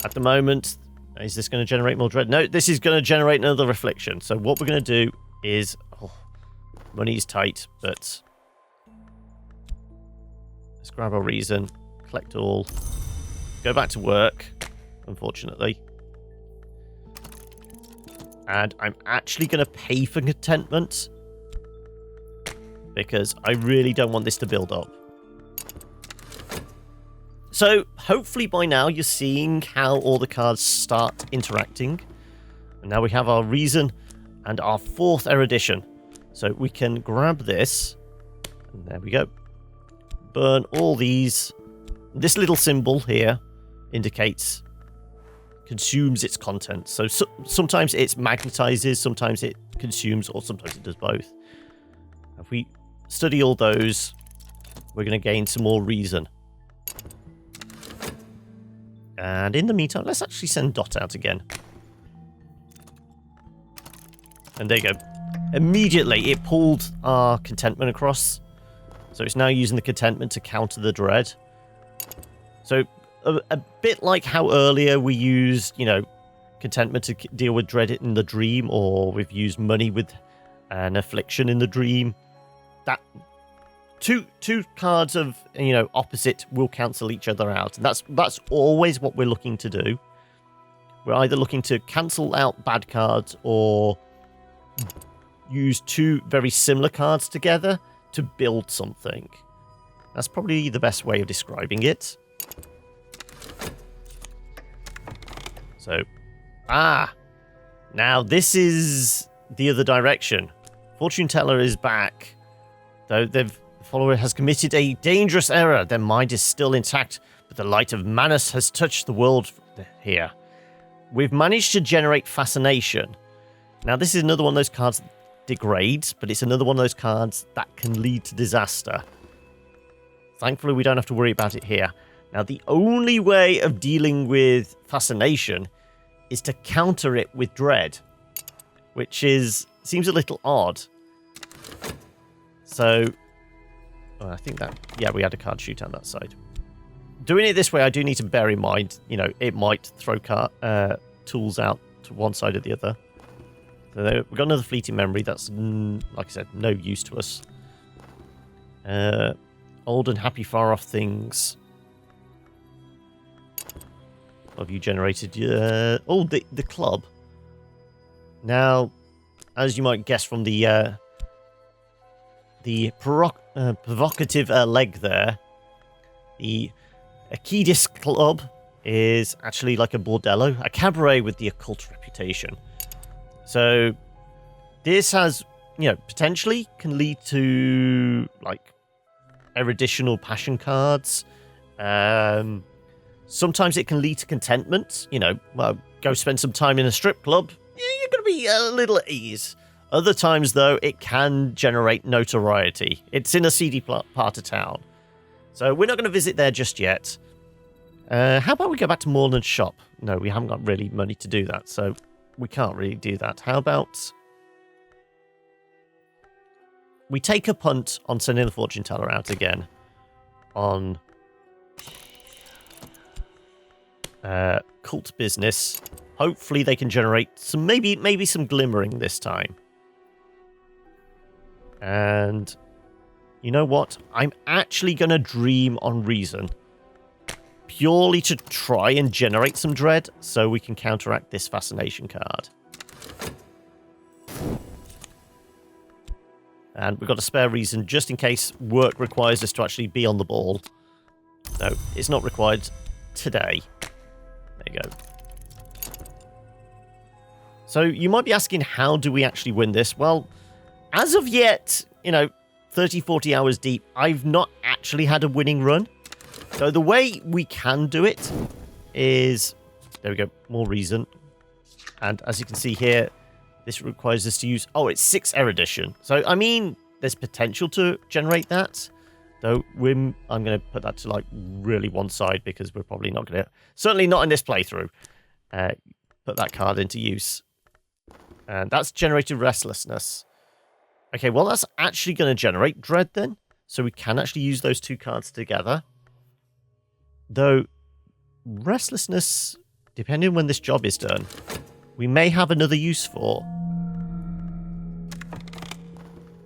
at the moment, is this going to generate more dread? No, this is going to generate another affliction. So what we're going to do is... money's tight, but let's grab our reason, collect all, go back to work, unfortunately. And I'm actually going to pay for contentment because I really don't want this to build up. So hopefully by now you're seeing how all the cards start interacting. And now we have our reason and our 4th erudition. So we can grab this, and there we go. Burn all these. This little symbol here indicates consumes its content. So sometimes it magnetizes, sometimes it consumes, or sometimes it does both. If we study all those, we're going to gain some more reason. And in the meantime, let's actually send Dot out again. And there you go. Immediately, it pulled our contentment across. So it's now using the contentment to counter the dread. So a bit like how earlier we used, contentment to deal with dread in the dream, or we've used money with an affliction in the dream. That two cards of, opposite will cancel each other out. And that's always what we're looking to do. We're either looking to cancel out bad cards or use 2 very similar cards together to build something. That's probably the best way of describing it. So, now this is the other direction. Fortune teller is back. Though the follower has committed a dangerous error, their mind is still intact, but the light of Manus has touched the world here. We've managed to generate fascination. Now, this is another one of those cards that degrades, but it's another one of those cards that can lead to disaster. Thankfully, we don't have to worry about it here. Now, the only way of dealing with fascination is to counter it with dread, which seems a little odd. So, I think that, yeah, we had a card shoot on that side. Doing it this way, I do need to bear in mind, it might throw tools out to one side or the other. So we've got another fleeting memory that's, like I said, no use to us. Old and happy far off things. What have you generated? The club. Now, as you might guess from the provocative leg there, the Cultist Club is actually like a bordello, a cabaret with the occult reputation. So this has, potentially can lead to like eruditional passion cards. Sometimes it can lead to contentment. Go spend some time in a strip club. You're going to be a little at ease. Other times, though, it can generate notoriety. It's in a seedy part of town. So we're not going to visit there just yet. How about we go back to Moreland's shop? No, we haven't got really money to do that, so we can't really do that. How about we take a punt on sending the fortune teller out again on cult business. Hopefully they can generate some, maybe some glimmering this time. And you know what? I'm actually going to dream on reason. Purely to try and generate some dread so we can counteract this fascination card. And we've got a spare reason just in case work requires us to actually be on the ball. No, it's not required today. There you go. So you might be asking, how do we actually win this? Well, as of yet, 30, 40 hours deep, I've not actually had a winning run. So the way we can do it is, there we go, more reason. And as you can see here, this requires us to use, it's 6 erudition. So, I mean, there's potential to generate that. Though, I'm going to put that to, really one side because we're probably not going to, certainly not in this playthrough, put that card into use. And that's generated restlessness. Okay, well, that's actually going to generate dread then. So we can actually use those 2 cards together. Though, restlessness, depending on when this job is done, we may have another use for.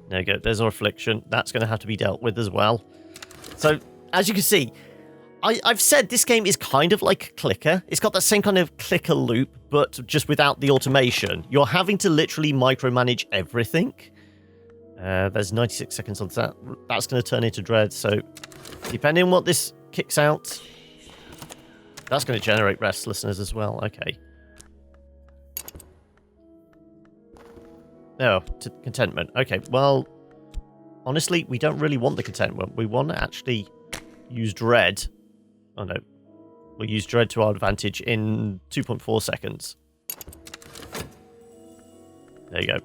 There you go. There's our affliction. That's going to have to be dealt with as well. So, as you can see, I've said this game is kind of like a clicker. It's got that same kind of clicker loop, but just without the automation. You're having to literally micromanage everything. There's 96 seconds on that. That's going to turn into dread. So, depending on what this kicks out, that's going to generate restlessness as well. Okay. No, contentment. Okay, well, honestly, we don't really want the contentment. We want to actually use dread. Oh, no. We'll use dread to our advantage in 2.4 seconds. There you go.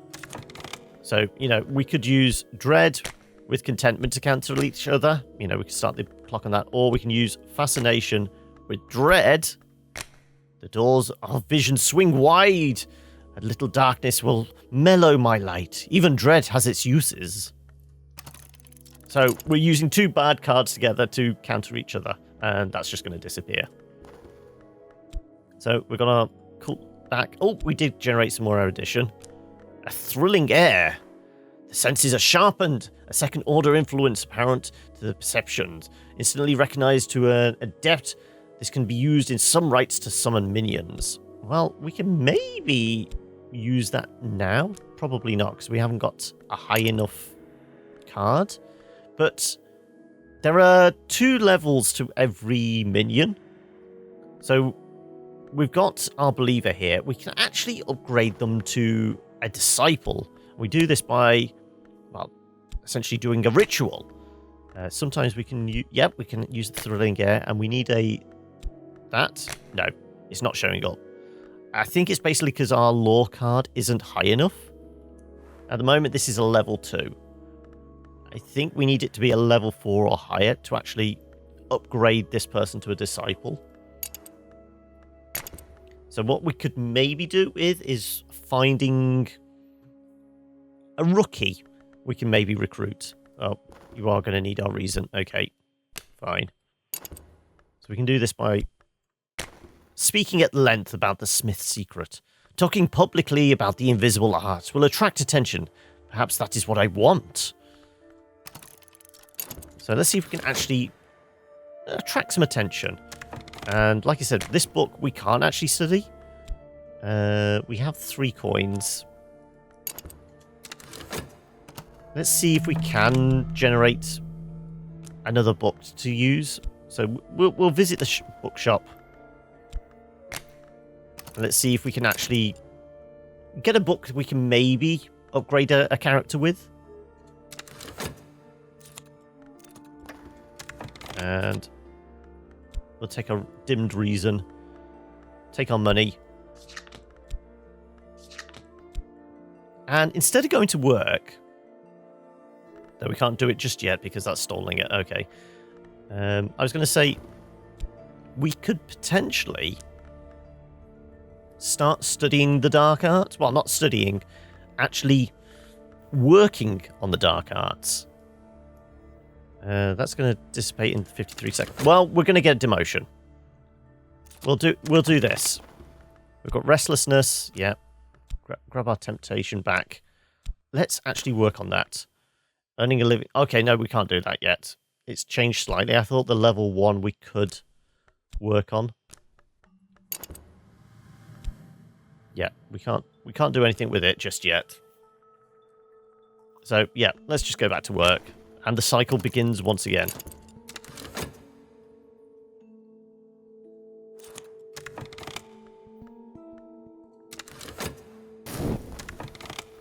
So, we could use dread with contentment to cancel each other. We could start the clock on that. Or we can use fascination with dread. The doors of vision swing wide. A little darkness will mellow my light. Even dread has its uses. So we're using 2 bad cards together to counter each other. And that's just going to disappear. So we're going to call back. Oh, we did generate some more erudition. A thrilling air. The senses are sharpened. A second order influence apparent to the perceptions. Instantly recognized to an adept. This can be used in some rites to summon minions. Well, we can maybe use that now. Probably not, because we haven't got a high enough card. But there are 2 levels to every minion. So we've got our believer here. We can actually upgrade them to a disciple. We do this by, essentially doing a ritual. Sometimes we can, we can use the thrilling air, and we need that. No, it's not showing up. I think it's basically because our lore card isn't high enough. At the moment, this is a level 2. I think we need it to be a level 4 or higher to actually upgrade this person to a disciple. So what we could maybe do with is finding a rookie we can maybe recruit. Oh, you are going to need our reason. Okay, fine. So we can do this by speaking at length about the Smith's secret. Talking publicly about the invisible art will attract attention. Perhaps that is what I want. So let's see if we can actually attract some attention. And like I said, this book we can't actually study. We have 3 coins. Let's see if we can generate another book to use. So we'll visit the bookshop. Let's see if we can actually get a book we can maybe upgrade a character with. And we'll take a dimmed reason. Take our money. And instead of going to work, though we can't do it just yet because that's stalling it. Okay. I was going to say we could potentially start studying the dark arts. Well, not studying, actually working on the dark arts. That's going to dissipate in 53 seconds. Well, we're going to get a demotion. We'll do this. We've got restlessness. Yeah. Grab our temptation back. Let's actually work on that. Earning a living. Okay, no, we can't do that yet. It's changed slightly. I thought the level 1 we could work on. Yeah, we can't do anything with it just yet. So, yeah, let's just go back to work. And the cycle begins once again.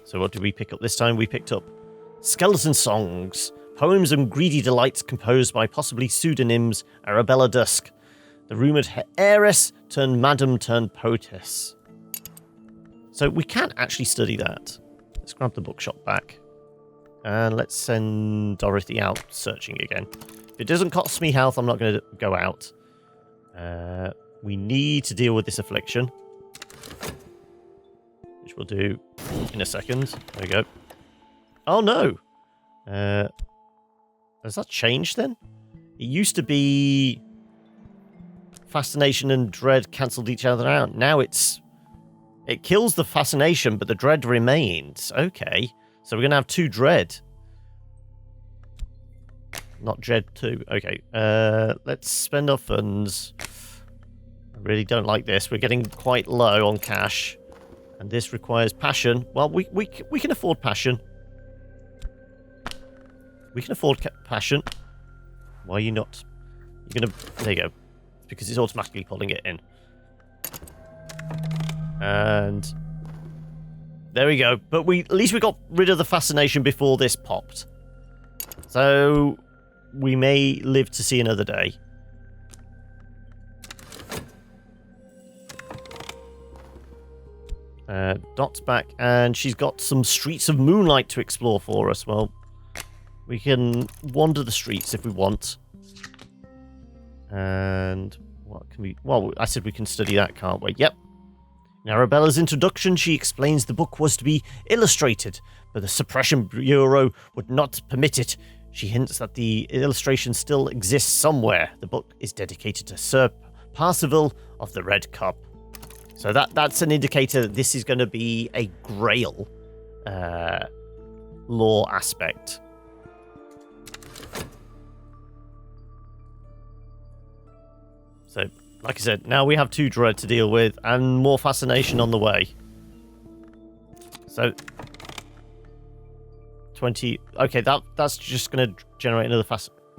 So what did we pick up this time? We picked up Skeleton Songs, poems and greedy delights composed by possibly pseudonyms Arabella Dusk, the rumoured heiress turned madam turned poetess. So we can actually study that. Let's grab the bookshop back. And let's send Dorothy out searching again. If it doesn't cost me health, I'm not going to go out. We need to deal with this affliction. Which we'll do in a second. There we go. Oh no! Has that changed then? It used to be fascination and dread cancelled each other out. Now it kills the fascination, but the dread remains. Okay. So we're going to have 2 dread. Not dread 2. Okay. Let's spend our funds. I really don't like this. We're getting quite low on cash. And this requires passion. Well, we can afford passion. We can afford passion. Why are you not? You're going to... There you go. It's because it's automatically pulling it in. And... There we go. But at least we got rid of the fascination before this popped. So we may live to see another day. Dot's back, and she's got some streets of moonlight to explore for us. Well, we can wander the streets if we want. And what can we... Well, I said we can study that, can't we? Yep. In Arabella's introduction, she explains the book was to be illustrated, but the Suppression Bureau would not permit it. She hints that the illustration still exists somewhere. The book is dedicated to Sir Parzival of the Red Cup. So that's an indicator that this is going to be a Grail lore aspect. So, like I said, now we have 2 dread to deal with and more fascination on the way. So, 20... Okay, that's just going to generate another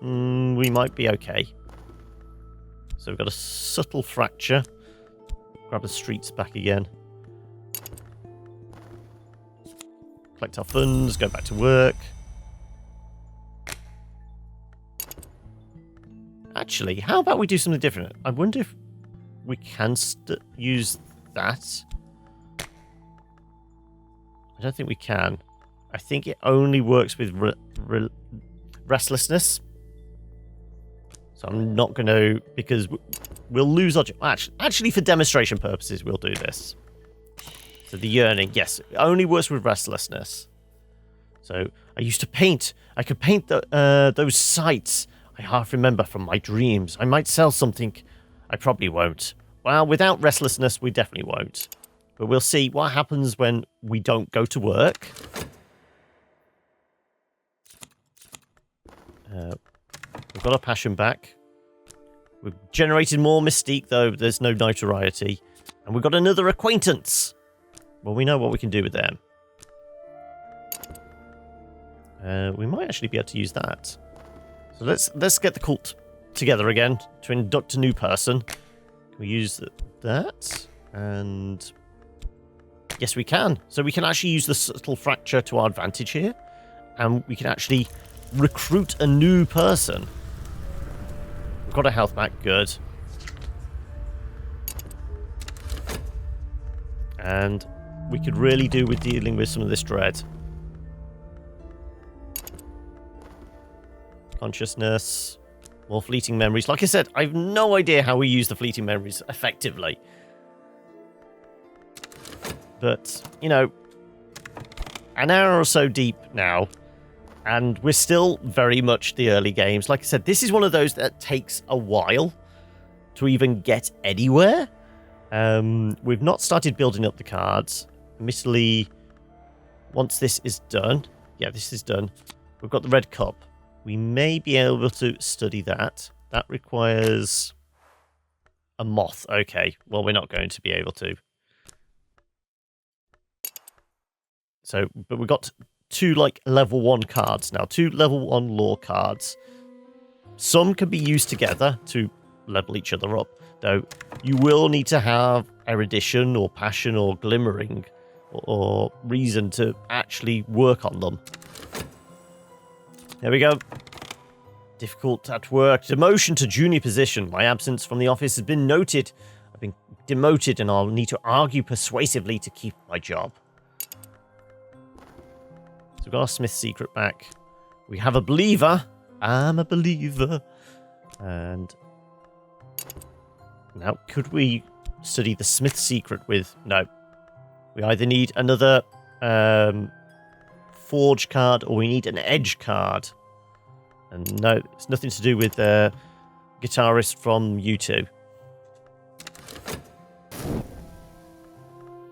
we might be okay. So we've got a subtle fracture. Grab the streets back again. Collect our funds, go back to work. Actually, how about we do something different? I wonder if we can use that. I don't think we can. I think it only works with restlessness. So I'm not going to, because we'll lose our... Actually, for demonstration purposes, we'll do this. So the yearning, yes, it only works with restlessness. So I used to paint. I could paint those sights I half remember from my dreams. I might sell something. I probably won't. Well, without restlessness, we definitely won't. But we'll see what happens when we don't go to work. We've got our passion back. We've generated more mystique, though there's no notoriety. And we've got another acquaintance. Well, we know what we can do with them. We might actually be able to use that. So let's get the cult together again to induct a new person. Can we use that? And yes, we can. So we can actually use the subtle fracture to our advantage here. And we can actually recruit a new person. We've got a health back. Good. And we could really do with dealing with some of this dread. Consciousness. More fleeting memories. Like I said, I have no idea how we use the fleeting memories effectively. But, you know, an hour or so deep now, and we're still very much the early games. Like I said, this is one of those that takes a while to even get anywhere. We've not started building up the cards. Admittedly, once this is done, yeah, this is done, we've got the red cup. We may be able to study that. That requires a moth. Okay, well, we're not going to be able to. So, but we've got two, like, level 1 cards now. 2 level 1 lore cards. Some can be used together to level each other up, though you will need to have erudition or passion or glimmering or reason to actually work on them. There we go. Difficult at work. Demotion to junior position. My absence from the office has been noted. I've been demoted and I'll need to argue persuasively to keep my job. So we've got our Smith secret back. We have a believer. I'm a believer. And now, could we study the Smith secret with... No. We either need another forge card or we need an edge card. And no, it's nothing to do with the guitarist from U2.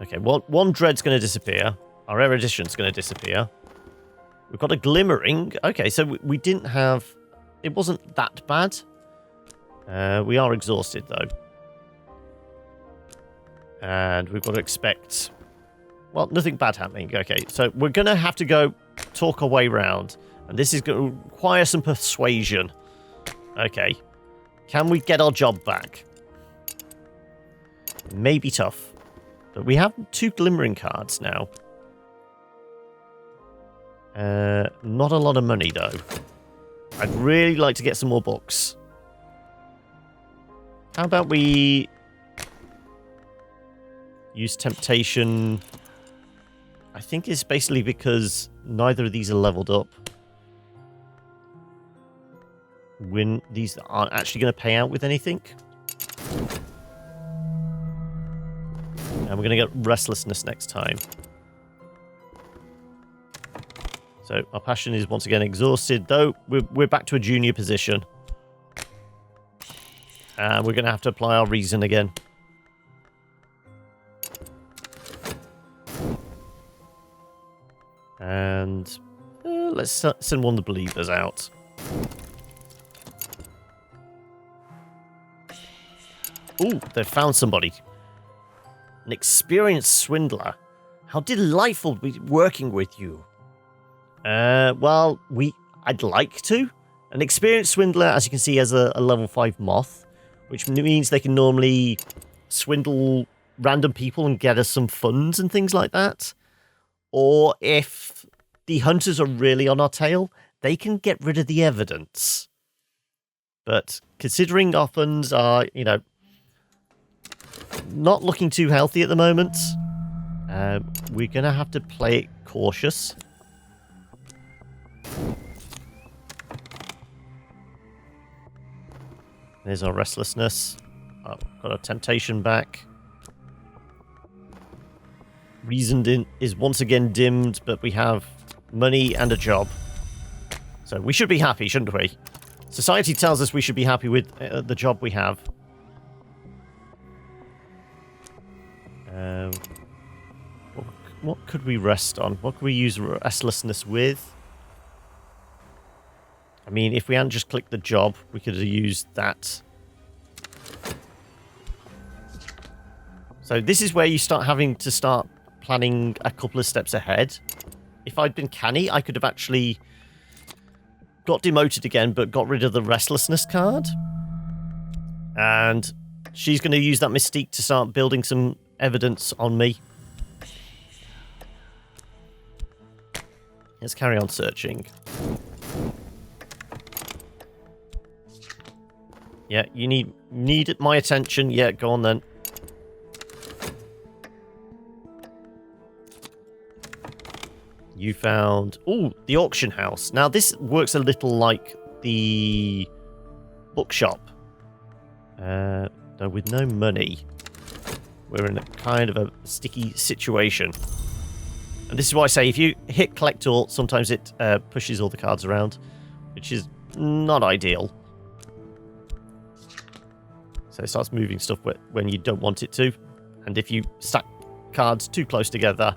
Okay, one dread's going to disappear. Our erudition's going to disappear. We've got a glimmering. Okay, so we didn't have... It wasn't that bad. We are exhausted, though. And we've got to expect... Well, nothing bad happening. Okay, so we're going to have to go talk our way round. And this is going to require some persuasion. Okay. Can we get our job back? It may be tough. But we have 2 glimmering cards now. Not a lot of money, though. I'd really like to get some more books. How about we use temptation? I think it's basically because neither of these are leveled up. When these aren't actually going to pay out with anything. And we're going to get restlessness next time. So our passion is once again exhausted, though we're back to a junior position. And we're going to have to apply our reason again. And let's send one of the believers out. Ooh, they've found somebody. An experienced swindler. How delightful to be working with you. Well, I'd like to. An experienced swindler, as you can see, has a level 5 moth, which means they can normally swindle random people and get us some funds and things like that. Or if the hunters are really on our tail, they can get rid of the evidence. But considering our funds are, you know, not looking too healthy at the moment, we're going to have to play it cautious. There's our restlessness. Oh, got our temptation back. Reason is once again dimmed, but we have money and a job. So we should be happy, shouldn't we? Society tells us we should be happy with the job we have. What could we rest on? What could we use restlessness with? I mean, if we hadn't just clicked the job, we could have used that. So this is where you start having to start planning a couple of steps ahead. If I'd been canny, I could have actually got demoted again, but got rid of the restlessness card. And she's going to use that mystique to start building some evidence on me. Let's carry on searching. Yeah, you need my attention. Yeah, go on then. You found... Oh, the auction house. Now, this works a little like the bookshop. Though with no money, we're in a kind of a sticky situation. And this is why I say if you hit collect all, sometimes it pushes all the cards around, which is not ideal. So it starts moving stuff when you don't want it to. And if you stack cards too close together,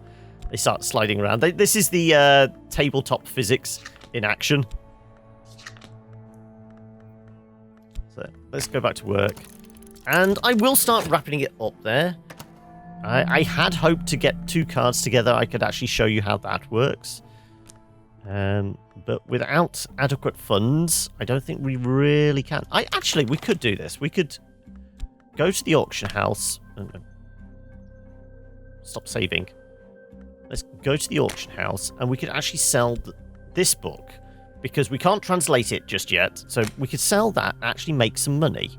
they start sliding around. This is the tabletop physics in action. So let's go back to work. And I will start wrapping it up there. I had hoped to get 2 cards together. I could actually show you how that works. But without adequate funds, I don't think we really can. We could do this. We could go to the auction house. Stop saving. Let's go to the auction house, and we could actually sell this book, because we can't translate it just yet. So we could sell that, actually make some money.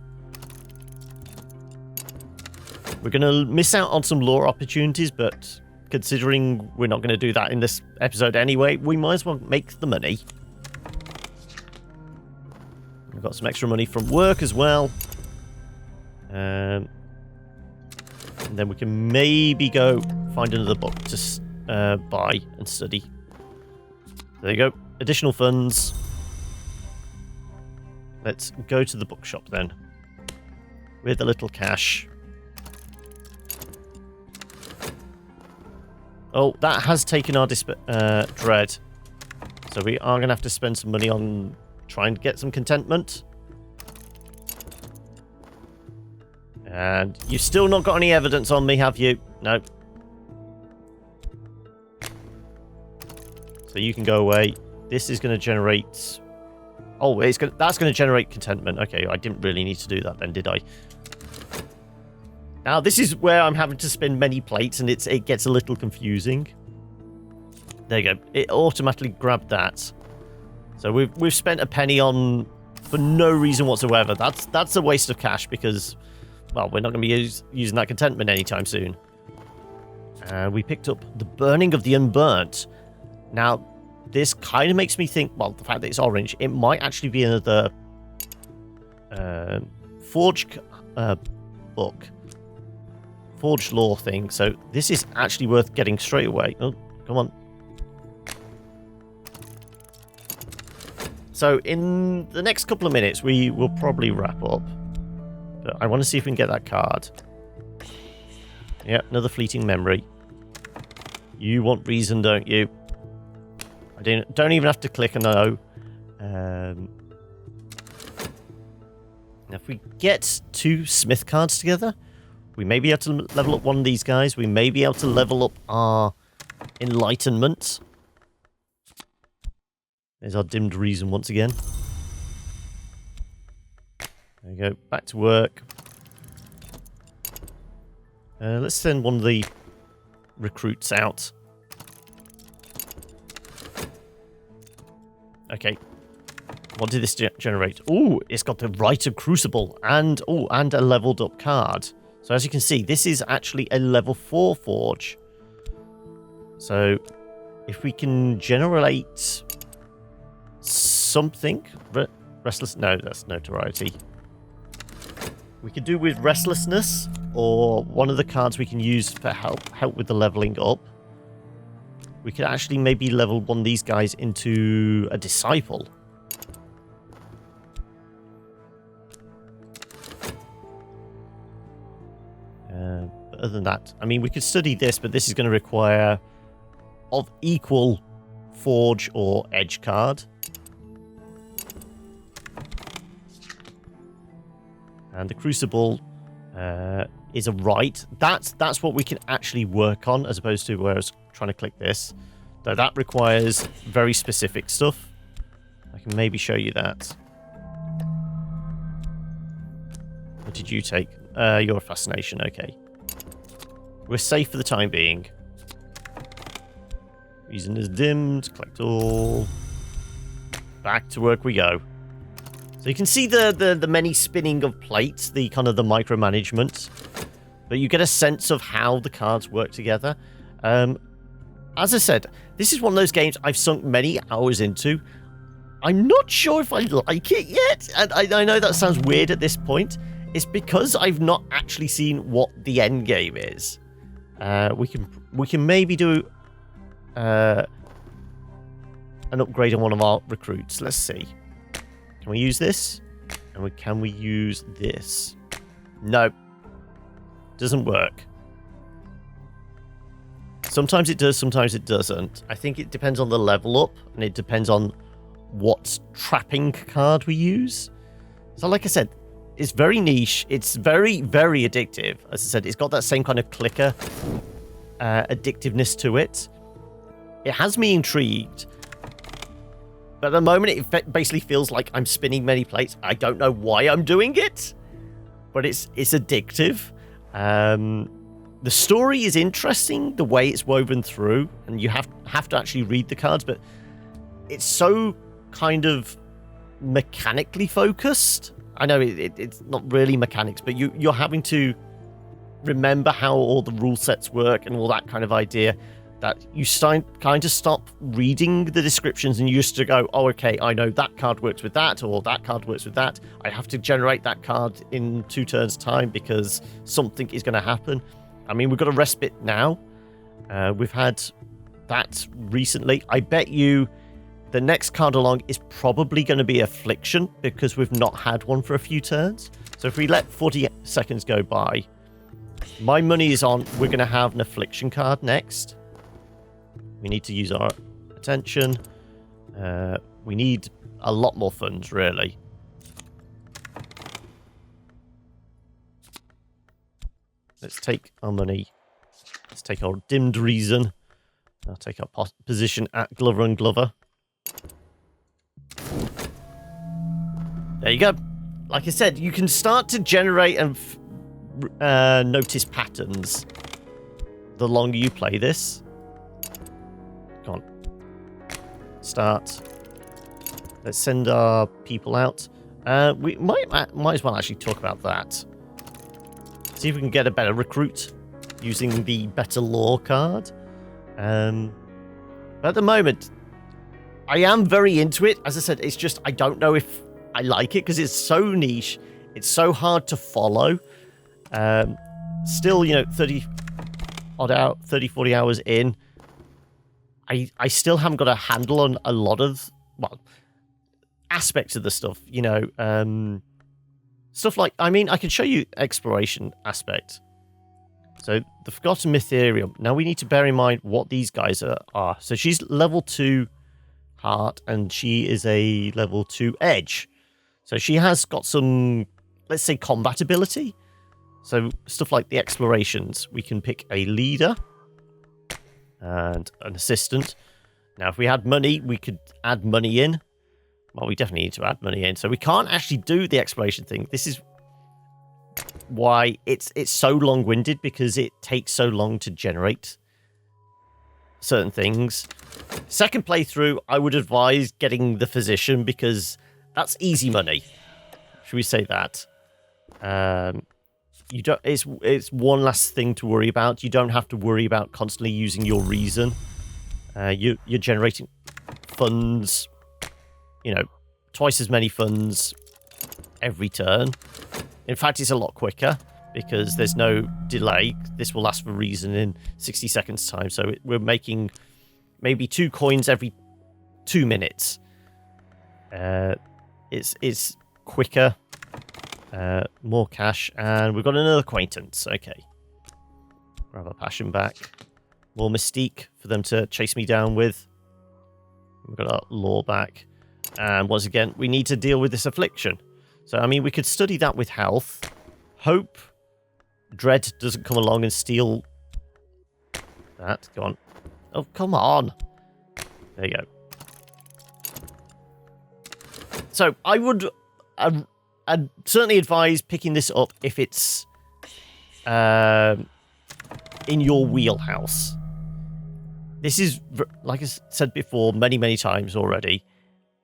We're going to miss out on some lore opportunities, but considering we're not going to do that in this episode anyway, we might as well make the money. We've got some extra money from work as well. And then we can maybe go find another book to buy and study. There you go. Additional funds. Let's go to the bookshop then. With a little cash. Oh, that has taken our dread. So we are going to have to spend some money on trying to get some contentment. And you've still not got any evidence on me, have you? No. So you can go away. This is going to generate... Oh, that's going to generate contentment. Okay, I didn't really need to do that then, did I? Now, this is where I'm having to spin many plates, and it gets a little confusing. There you go. It automatically grabbed that. So we've spent a penny on... for no reason whatsoever. That's a waste of cash, because... well, we're not going to be using that contentment anytime soon. We picked up the Burning of the Unburnt. Now, this kind of makes me think, well, the fact that it's orange, it might actually be another Forged book. Forged lore thing. So this is actually worth getting straight away. Oh, come on. So in the next couple of minutes, we will probably wrap up. But I want to see if we can get that card. Yeah, another fleeting memory. You want reason, don't you? I don't even have to click a no. Now, if we get 2 Smith cards together, we may be able to level up one of these guys. We may be able to level up our enlightenment. There's our dimmed reason once again. There we go. Back to work. Let's send one of the recruits out. Okay. What did this generate? Ooh, it's got the Rite of Crucible and a leveled up card. So as you can see, this is actually a level 4 forge. So if we can generate something... Restless... No, that's notoriety. We could do with restlessness, or one of the cards we can use for help with the leveling up. We could actually maybe level one of these guys into a disciple. But other than that, I mean, we could study this, but this is going to require of equal forge or edge card. And the crucible is a rite. That's what we can actually work on, as opposed to where I was trying to click this. Though that requires very specific stuff. I can maybe show you that. What did you take? Your fascination, okay. We're safe for the time being. Reason is dimmed. Collect all. Back to work we go. So you can see the many spinning of plates, the kind of the micromanagement. But you get a sense of how the cards work together. As I said, this is one of those games I've sunk many hours into. I'm not sure if I like it yet. And I know that sounds weird at this point. It's because I've not actually seen what the end game is. We can maybe do an upgrade on one of our recruits. Let's see. Can we use this? And can we use this? No. Doesn't work. Sometimes it does, sometimes it doesn't. I think it depends on the level up, and it depends on what trapping card we use. So like I said, it's very niche. It's very, very addictive. As I said, it's got that same kind of clicker addictiveness to it. It has me intrigued. But at the moment, it basically feels like I'm spinning many plates. I don't know why I'm doing it, but it's addictive. The story is interesting, the way it's woven through, and you have to actually read the cards, but it's so kind of mechanically focused. I know it's not really mechanics, but you're having to remember how all the rule sets work and all that kind of idea, that you kind of stop reading the descriptions and you used to go, oh, okay, I know that card works with that, or that card works with that. I have to generate that card in 2 turns' time because something is going to happen. I mean, we've got a respite now. We've had that recently. I bet you the next card along is probably going to be Affliction, because we've not had one for a few turns. So if we let 40 seconds go by, my money is on, we're going to have an Affliction card next. We need to use our attention. We need a lot more funds, really. Let's take our money. Let's take our dimmed reason. I'll take our position at Glover and Glover. There you go. Like I said, you can start to generate and notice patterns the longer you play this. Come on. Start. Let's send our people out. We might as well actually talk about that. See if we can get a better recruit using the better law card. But at the moment, I am very into it. As I said, it's just I don't know if I like it because it's so niche. It's so hard to follow. Still, 30, 40 hours in. I still haven't got a handle on a lot of, aspects of the stuff, stuff like, I mean, I can show you exploration aspect. So the Forgotten Mytherium. Now we need to bear in mind what these guys are. So she's level 2 heart and she is a level 2 edge. So she has got some, let's say, combat ability. So stuff like the explorations. We can pick a leader and an assistant. Now if we had money, we could add money in. Well, we definitely need to add money in. So we can't actually do the exploration thing. This is why it's so long-winded, because it takes so long to generate certain things. Second playthrough, I would advise getting the physician, because that's easy money. Should we say that? You don't. It's one less thing to worry about. You don't have to worry about constantly using your reason. You're generating funds. Twice as many funds every turn. In fact, it's a lot quicker because there's no delay. This will last for a reason in 60 seconds time. So we're making maybe 2 coins every 2 minutes. It's quicker, more cash, and we've got another acquaintance. Okay. Grab our passion back. More mystique for them to chase me down with. We've got our lore back. And once again, we need to deal with this affliction. So, I mean, we could study that with health. Hope Dread doesn't come along and steal that. Go on. Oh, come on. There you go. So, I would I'd certainly advise picking this up if it's in your wheelhouse. This is, like I said before many, many times already,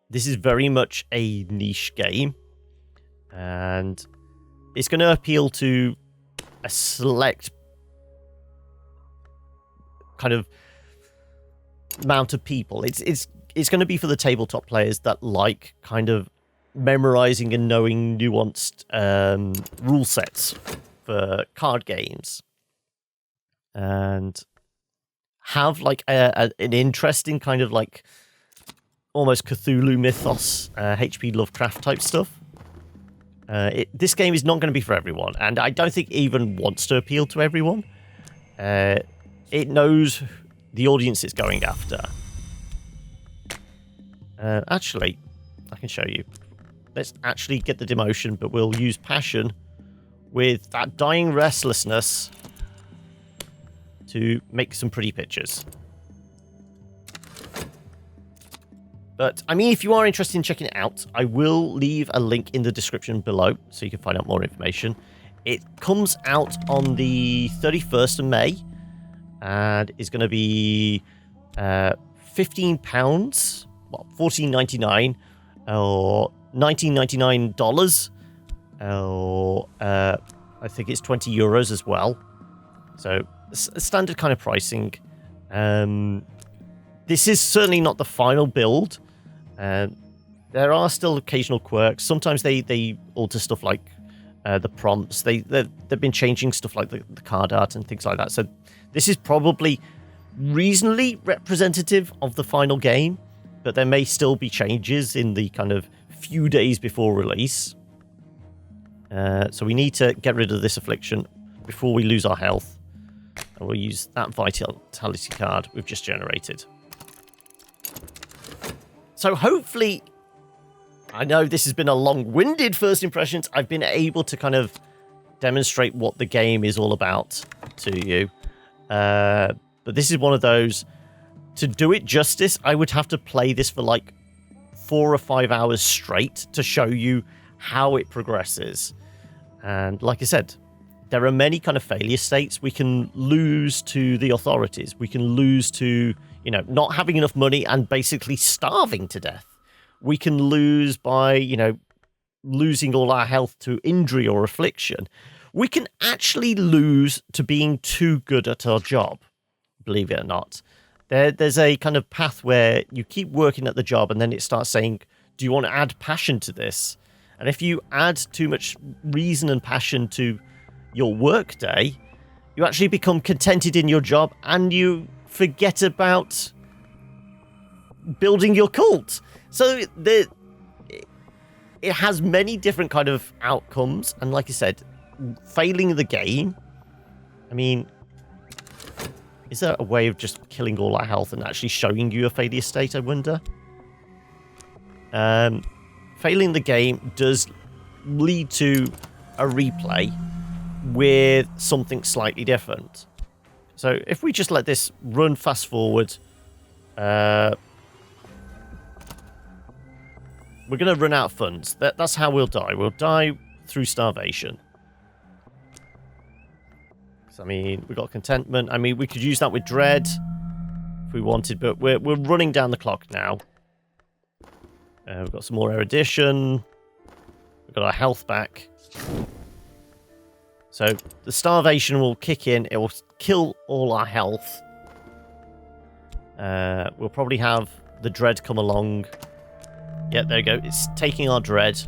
this is very much a niche game. And it's going to appeal to a select kind of amount of people. It's going to be for the tabletop players that like kind of memorizing and knowing nuanced rule sets for card games. And have like an interesting kind of like almost Cthulhu mythos, H.P. Lovecraft type stuff. This game is not going to be for everyone, and I don't think it even wants to appeal to everyone. It knows the audience it's going after. Actually, I can show you. Let's actually get the demotion, but we'll use passion with that dying restlessness to make some pretty pictures. But, I mean, if you are interested in checking it out, I will leave a link in the description below so you can find out more information. It comes out on the 31st of May and is going to be £15, well, $14.99 or $19.99, or I think it's €20 as well. So, standard kind of pricing. This is certainly not the final build. There are still occasional quirks. Sometimes they alter stuff like the prompts. They've been changing stuff like the card art and things like that. So this is probably reasonably representative of the final game, but there may still be changes in the kind of few days before release. So we need to get rid of this affliction before we lose our health. And we'll use that vitality card we've just generated. So hopefully, I know this has been a long-winded first impressions. I've been able to kind of demonstrate what the game is all about to you. But this is one of those, to do it justice, I would have to play this for like 4 or 5 hours straight to show you how it progresses. And like I said, there are many kind of failure states. We can lose to the authorities. We can lose to, you know, not having enough money and basically starving to death. We can lose by, you know, losing all our health to injury or affliction. We can actually lose to being too good at our job, believe it or not. There's a kind of path where you keep working at the job and then it starts saying, do you want to add passion to this? And if you add too much reason and passion to your work day, you actually become contented in your job and you forget about building your cult. So it has many different kind of outcomes, and like I said, failing the game, I mean, is there a way of just killing all our health and actually showing you a failure state, I wonder? Failing the game does lead to a replay with something slightly different. So if we just let this run fast forward, we're going to run out of funds. That's how we'll die. We'll die through starvation. So, I mean, we've got contentment. I mean, we could use that with dread if we wanted, but we're running down the clock now. We've got some more erudition. We've got our health back. So the starvation will kick in. It will kill all our health. We'll probably have the dread come along. Yeah, there you go. It's taking our dread.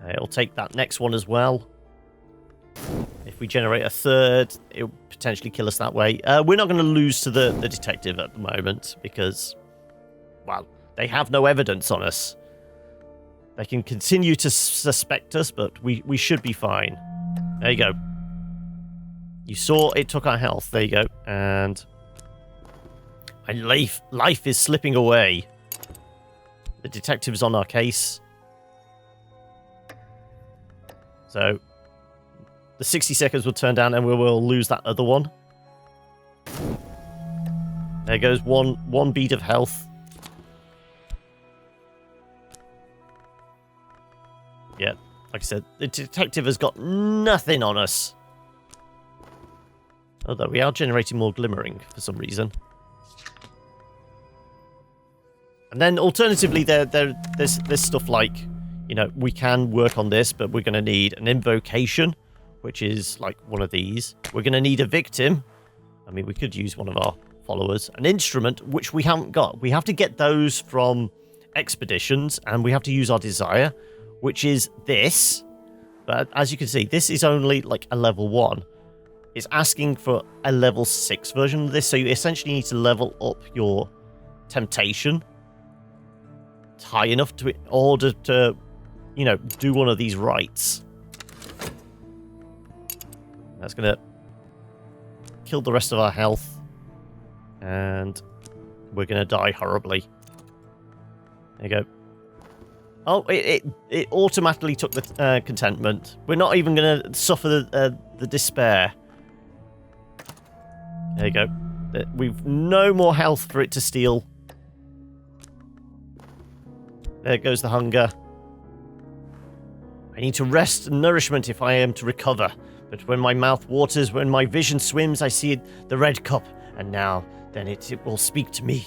It'll take that next one as well. we generate a third, it'll potentially kill us that way. We're not going to lose to the detective at the moment because, well, they have no evidence on us. They can continue to suspect us, but we should be fine. There you go. You saw it took our health. There you go. And life is slipping away. The detective's on our case. So the 60 seconds will turn down and we will lose that other one. There goes one bead of health. Yeah, like I said, the detective has got nothing on us. Although we are generating more glimmering for some reason. And then alternatively, there's stuff like, you know, we can work on this, but we're going to need an invocation, which is like one of these. We're going to need a victim. I mean, we could use one of our followers. An instrument, which we haven't got. We have to get those from expeditions, and we have to use our desire, which is this. But as you can see, this is only like a level 1. It's asking for a level 6 version of this, so you essentially need to level up your temptation high enough to in order to, you know, do one of these rites. That's gonna kill the rest of our health, and we're gonna die horribly. There you go. Oh, it automatically took the contentment. We're not even going to suffer the despair. There you go. We've no more health for it to steal. There goes the hunger. I need to rest and nourishment if I am to recover. But when my mouth waters, when my vision swims, I see the red cup. And now, then it will speak to me.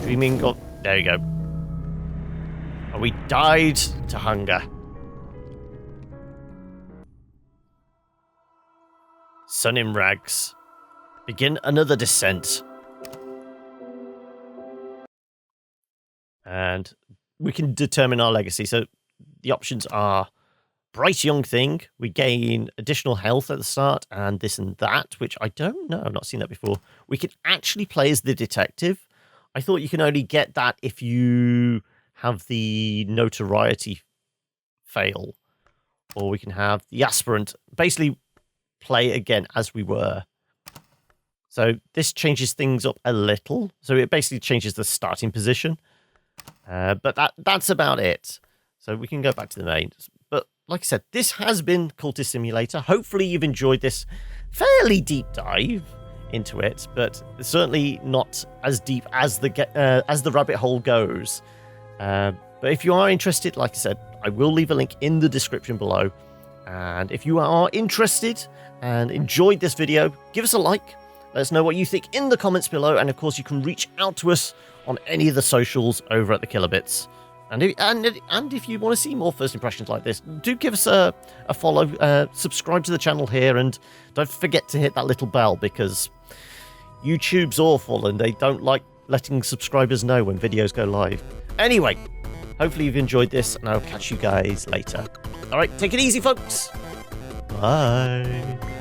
Dreaming of... There you go. And we died to hunger. Sun in rags. Begin another descent. And we can determine our legacy. So the options are bright young thing. We gain additional health at the start and this and that, which I don't know. I've not seen that before. We can actually play as the detective. I thought you can only get that if you have the notoriety fail, or we can have the aspirant basically play again as we were. So this changes things up a little. So it basically changes the starting position, but that's about it. So we can go back to the main. But like I said, this has been Cultist Simulator. Hopefully you've enjoyed this fairly deep dive into it, but certainly not as deep as the rabbit hole goes. But if you are interested, like I said, I will leave a link in the description below. And if you are interested and enjoyed this video, give us a like. Let us know what you think in the comments below. And of course, you can reach out to us on any of the socials over at the Kilobits. And if you want to see more first impressions like this, do give us a follow, subscribe to the channel here, and don't forget to hit that little bell, because YouTube's awful and they don't like letting subscribers know when videos go live. Anyway, hopefully you've enjoyed this, and I'll catch you guys later. All right, take it easy, folks. Bye.